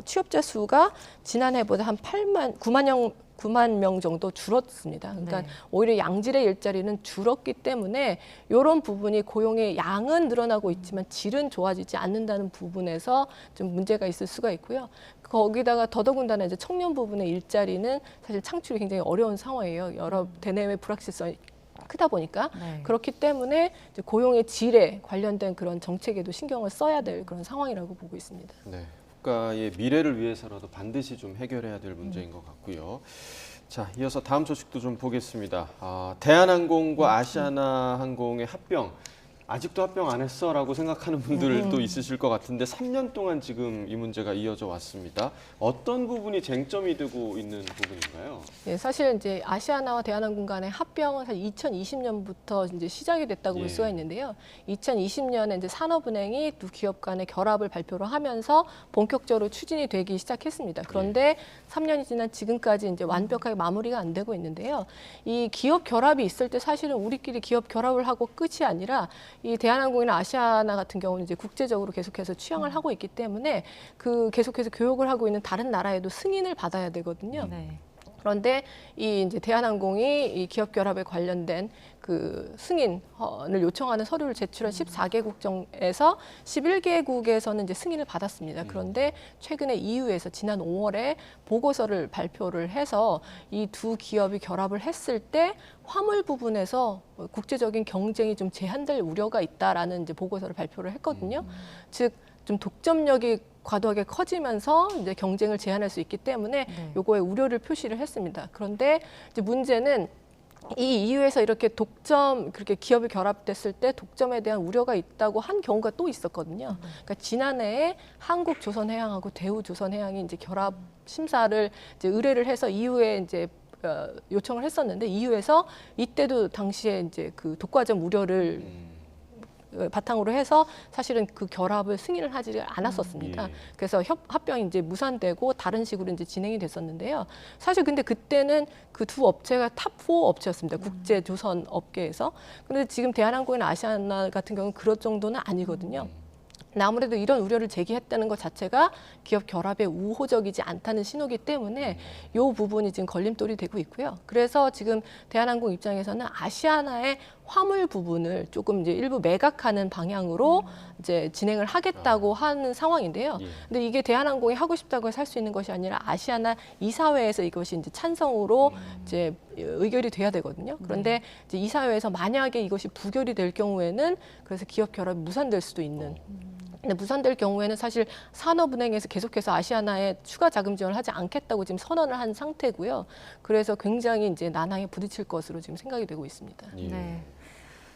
취업자 수가 지난해보다 한 9만 명 정도 줄었습니다. 그러니까 오히려 양질의 일자리는 줄었기 때문에 이런 부분이 고용의 양은 늘어나고 있지만 질은 좋아지지 않는다는 부분에서 좀 문제가 있을 수가 있고요. 거기다가 더더군다나 이제 청년 부분의 일자리는 사실 창출이 굉장히 어려운 상황이에요. 여러 대내외 불확실성이 크다 보니까 그렇기 때문에 이제 고용의 질에 관련된 그런 정책에도 신경을 써야 될 그런 상황이라고 보고 있습니다. 네. 국가의 미래를 위해서라도 반드시 좀 해결해야 될 문제인 것 같고요. 자, 이어서 다음 소식도 좀 보겠습니다. 대한항공과 아시아나항공의 합병. 아직도 합병 안 했어라고 생각하는 분들도 있으실 것 같은데 3년 동안 지금 이 문제가 이어져 왔습니다. 어떤 부분이 쟁점이 되고 있는 부분인가요? 네, 사실 이제 아시아나와 대한항공 간의 합병은 사실 2020년부터 이제 시작이 됐다고 볼 수가 있는데요. 2020년에 이제 산업은행이 두 기업 간의 결합을 발표를 하면서 본격적으로 추진이 되기 시작했습니다. 그런데 3년이 지난 지금까지 이제 완벽하게 마무리가 안 되고 있는데요. 이 기업 결합이 있을 때 사실은 우리끼리 기업 결합을 하고 끝이 아니라 이 대한항공이나 아시아나 같은 경우는 이제 국제적으로 계속해서 취항을 하고 있기 때문에 그 계속해서 교역을 하고 있는 다른 나라에도 승인을 받아야 되거든요. 그런데 이 이제 대한항공이 이 기업 결합에 관련된 그 승인을 요청하는 서류를 제출한 14개국 중에서 11개국에서는 이제 승인을 받았습니다. 그런데 최근에 EU에서 지난 5월에 보고서를 발표를 해서 이 두 기업이 결합을 했을 때 화물 부분에서 국제적인 경쟁이 좀 제한될 우려가 있다라는 이제 보고서를 발표를 했거든요. 즉 좀 독점력이 과도하게 커지면서 이제 경쟁을 제한할 수 있기 때문에 요거에 우려를 표시를 했습니다. 그런데 이제 문제는 이 EU에서 이렇게 그렇게 기업이 결합됐을 때 독점에 대한 우려가 있다고 한 경우가 또 있었거든요. 그러니까 지난해에 한국조선해양하고 대우조선해양이 이제 결합 심사를 이제 의뢰를 해서 EU에 이제 요청을 했었는데 EU에서 이때도 당시에 이제 그 독과점 우려를 바탕으로 해서 사실은 그 결합을 승인을 하지 않았었습니다. 그래서 합병이 이제 무산되고 다른 식으로 이제 진행이 됐었는데요. 사실 근데 그때는 그 두 업체가 탑4 업체였습니다. 국제 조선 업계에서. 근데 지금 대한항공이나 아시아나 같은 경우는 그럴 정도는 아니거든요. 아무래도 이런 우려를 제기했다는 것 자체가 기업 결합에 우호적이지 않다는 신호기 때문에 이 부분이 지금 걸림돌이 되고 있고요. 그래서 지금 대한항공 입장에서는 아시아나의 화물 부분을 조금 이제 일부 매각하는 방향으로 이제 진행을 하겠다고 하는 상황인데요. 근데 이게 대한항공이 하고 싶다고 해서 할 수 있는 것이 아니라 아시아나 이사회에서 이것이 이제 찬성으로 이제 의결이 돼야 되거든요. 그런데 이제 이사회에서 만약에 이것이 부결이 될 경우에는 그래서 기업 결합이 무산될 수도 있는. 근데 무산될 경우에는 사실 산업은행에서 계속해서 아시아나에 추가 자금 지원을 하지 않겠다고 지금 선언을 한 상태고요. 그래서 굉장히 이제 난항에 부딪힐 것으로 지금 생각이 되고 있습니다. 네.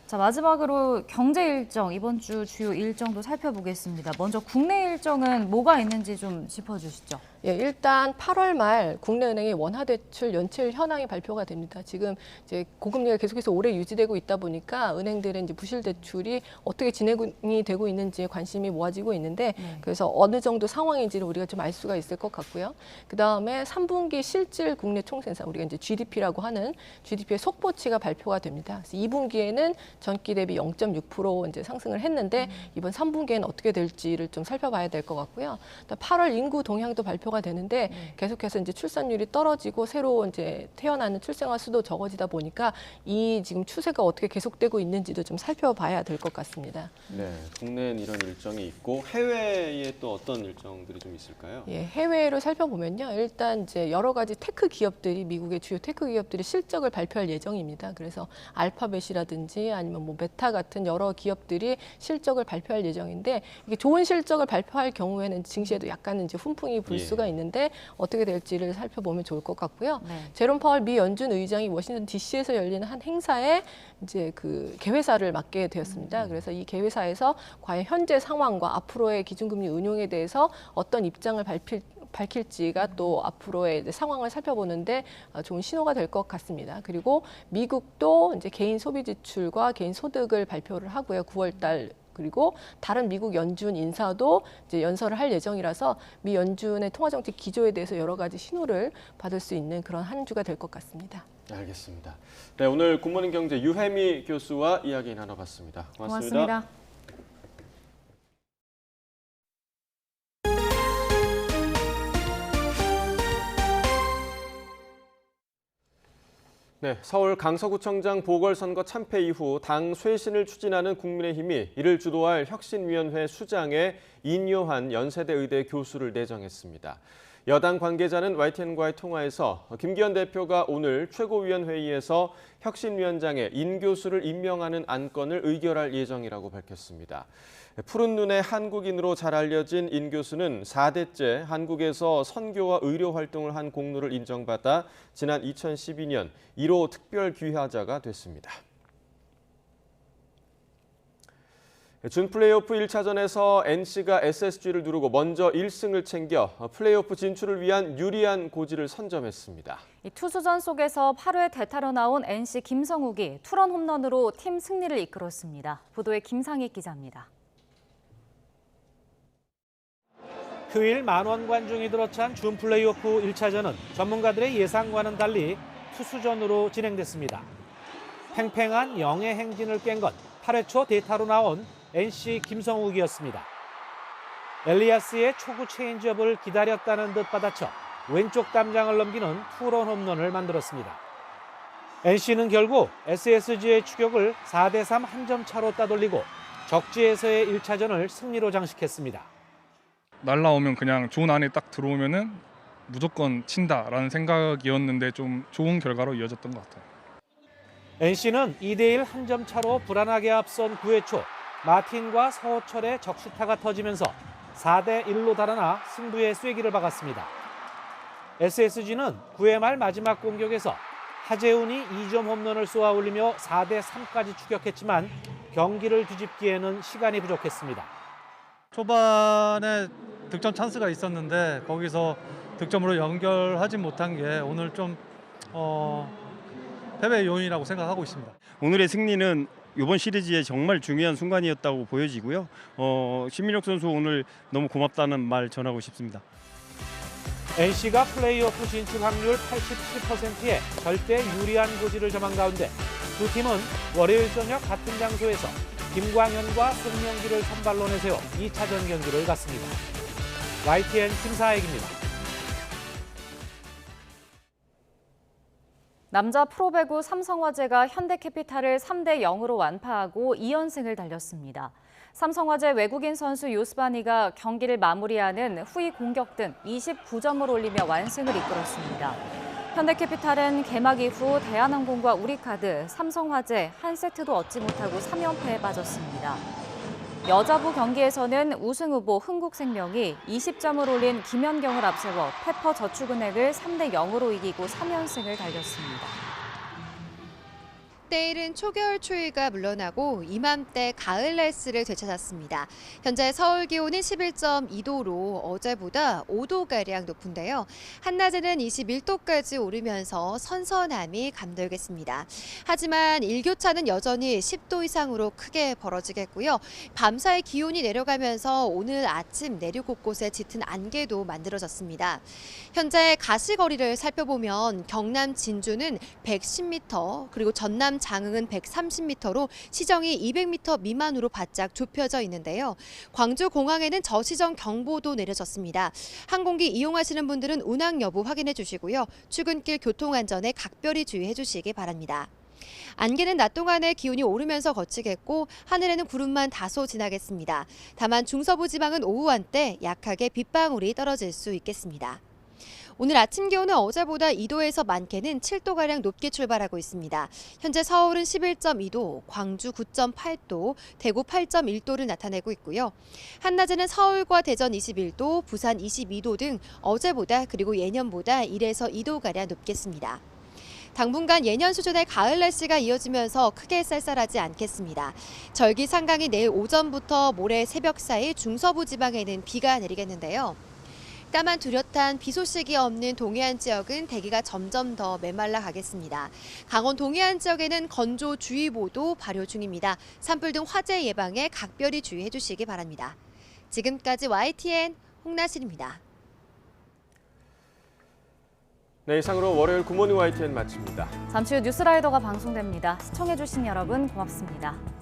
자, 마지막으로 경제 일정, 이번 주 주요 일정도 살펴보겠습니다. 먼저 국내 일정은 뭐가 있는지 좀 짚어주시죠. 예, 일단 8월 말 국내은행의 원화대출 연체율 현황이 발표가 됩니다. 지금 이제 고금리가 계속해서 오래 유지되고 있다 보니까 은행들의 이제 부실 대출이 어떻게 진행이 되고 있는지에 관심이 모아지고 있는데 그래서 어느 정도 상황인지를 우리가 좀 알 수가 있을 것 같고요. 그 다음에 3분기 실질 국내 총생산, 우리가 이제 GDP라고 하는 GDP의 속보치가 발표가 됩니다. 그래서 2분기에는 전기 대비 0.6% 이제 상승을 했는데 이번 3분기에는 어떻게 될지를 좀 살펴봐야 될 것 같고요. 8월 인구 동향도 발표가 되는데 계속해서 이제 출산율이 떨어지고 새로 이제 태어나는 출생아 수도 적어지다 보니까 이 지금 추세가 어떻게 계속되고 있는지도 좀 살펴봐야 될 것 같습니다. 네, 국내엔 이런 일정이 있고 해외에 또 어떤 일정들이 좀 있을까요? 예, 해외로 살펴보면요. 일단 이제 여러 가지 테크 기업들이 미국의 주요 테크 기업들이 실적을 발표할 예정입니다. 그래서 알파벳이라든지 아니면 뭐 메타 같은 여러 기업들이 실적을 발표할 예정인데 이게 좋은 실적을 발표할 경우에는 증시에도 약간 이제 훈풍이 불 수가 있는데 어떻게 될지를 살펴보면 좋을 것 같고요. 제롬 파월 미 연준 의장이 워싱턴 DC에서 열리는 한 행사에 이제 그 개회사를 맡게 되었습니다. 그래서 이 개회사에서 과연 현재 상황과 앞으로의 기준금리 운용에 대해서 어떤 입장을 밝힐지가 또 앞으로의 이제 상황을 살펴보는데 좋은 신호가 될 것 같습니다. 그리고 미국도 이제 개인 소비 지출과 개인 소득을 발표를 하고요. 9월 달. 그리고 다른 미국 연준 인사도 이제 연설을 할 예정이라서 미 연준의 통화정책 기조에 대해서 여러 가지 신호를 받을 수 있는 그런 한 주가 될 것 같습니다. 알겠습니다. 네, 오늘 굿모닝 경제 유혜미 교수와 이야기 나눠봤습니다. 고맙습니다. 네, 서울 강서구청장 보궐선거 참패 이후 당 쇄신을 추진하는 국민의힘이 이를 주도할 혁신위원회 수장에 인요한 연세대 의대 교수를 내정했습니다. 여당 관계자는 YTN과의 통화에서 김기현 대표가 오늘 최고위원회의에서 혁신위원장에 인 교수를 임명하는 안건을 의결할 예정이라고 밝혔습니다. 푸른 눈의 한국인으로 잘 알려진 인 교수는 4대째 한국에서 선교와 의료 활동을 한 공로를 인정받아 지난 2012년 1호 특별 귀화자가 됐습니다. 준 플레이오프 1차전에서 NC가 SSG를 누르고 먼저 1승을 챙겨 플레이오프 진출을 위한 유리한 고지를 선점했습니다. 이 투수전 속에서 8회 대타로 나온 NC 김성욱이 투런 홈런으로 팀 승리를 이끌었습니다. 보도에 김상희 기자입니다. 휴일 만원 관중이 들어찬 준 플레이오프 1차전은 전문가들의 예상과는 달리 투수전으로 진행됐습니다. 팽팽한 영의 행진을 깬 건 8회 초 대타로 나온 NC 김성욱이었습니다. 엘리아스의 초구 체인지업을 기다렸다는 듯 받아쳐 왼쪽 담장을 넘기는 투런 홈런을 만들었습니다. NC는 결국 SSG의 추격을 4대3 한 점 차로 따돌리고 적지에서의 1차전을 승리로 장식했습니다. 날라오면 그냥 존 안에 딱 들어오면은 무조건 친다라는 생각이었는데 좀 좋은 결과로 이어졌던 것 같아요. NC는 2대1 한 점 차로 불안하게 앞선 9회 초 마틴과 서호철의 적시타가 터지면서 4대1로 달아나 승부의 쐐기를 박았습니다. SSG는 9회 말 마지막 공격에서 하재훈이 2점 홈런을 쏘아 올리며 4대3까지 추격했지만 경기를 뒤집기에는 시간이 부족했습니다. 초반에 득점 찬스가 있었는데 거기서 득점으로 연결하지 못한 게 오늘 좀 패배 요인이라고 생각하고 있습니다. 오늘의 승리는 이번 시리즈에 정말 중요한 순간이었다고 보여지고요. 신민혁 선수 오늘 너무 고맙다는 말 전하고 싶습니다. NC가 플레이오프 진출 확률 87%의 절대 유리한 고지를 점한 가운데 두 팀은 월요일 저녁 같은 장소에서 김광현과 송명기를 선발로 내세워 2차전 경기를 갖습니다. YTN 김사익입니다. 남자 프로배구 삼성화재가 현대캐피탈을 3대0으로 완파하고 2연승을 달렸습니다. 삼성화재 외국인 선수 요스바니가 경기를 마무리하는 후위 공격 등 29점을 올리며 완승을 이끌었습니다. 현대캐피탈은 개막 이후 대한항공과 우리카드, 삼성화재 한 세트도 얻지 못하고 3연패에 빠졌습니다. 여자부 경기에서는 우승 후보 흥국생명이 20점을 올린 김연경을 앞세워 페퍼저축은행을 3대0으로 이기고 3연승을 달렸습니다. 때일은 초겨울 추위가 물러나고 이맘때 가을 날씨를 되찾았습니다. 현재 서울 기온은 11.2도로 어제보다 5도가량 높은데요. 한낮에는 21도까지 오르면서 선선함이 감돌겠습니다. 하지만 일교차는 여전히 10도 이상으로 크게 벌어지겠고요. 밤사이 기온이 내려가면서 오늘 아침 내륙 곳곳에 짙은 안개도 만들어졌습니다. 현재 가시거리를 살펴보면 경남 진주는 110m, 그리고 전남 장흥은 130m로 시정이 200m 미만으로 바짝 좁혀져 있는데요. 광주 공항에는 저시정 경보도 내려졌습니다. 항공기 이용하시는 분들은 운항 여부 확인해 주시고요. 출근길 교통안전에 각별히 주의해 주시기 바랍니다. 안개는 낮 동안에 기온이 오르면서 걷히겠고 하늘에는 구름만 다소 지나겠습니다. 다만 중서부 지방은 오후 한때 약하게 빗방울이 떨어질 수 있겠습니다. 오늘 아침 기온은 어제보다 2도에서 많게는 7도가량 높게 출발하고 있습니다. 현재 서울은 11.2도, 광주 9.8도, 대구 8.1도를 나타내고 있고요. 한낮에는 서울과 대전 21도, 부산 22도 등 어제보다 그리고 예년보다 1에서 2도가량 높겠습니다. 당분간 예년 수준의 가을 날씨가 이어지면서 크게 쌀쌀하지 않겠습니다. 절기 상강이 내일 오전부터 모레 새벽 사이 중서부 지방에는 비가 내리겠는데요. 다만 뚜렷한 비 소식이 없는 동해안 지역은 대기가 점점 더 메말라 가겠습니다. 강원 동해안 지역에는 건조주의보도 발효 중입니다. 산불 등 화재 예방에 각별히 주의해 주시기 바랍니다. 지금까지 YTN 홍나실입니다. 네, 이상으로 월요일 굿모닝 YTN 마칩니다. 잠시 후 뉴스라이더가 방송됩니다. 시청해주신 여러분 고맙습니다.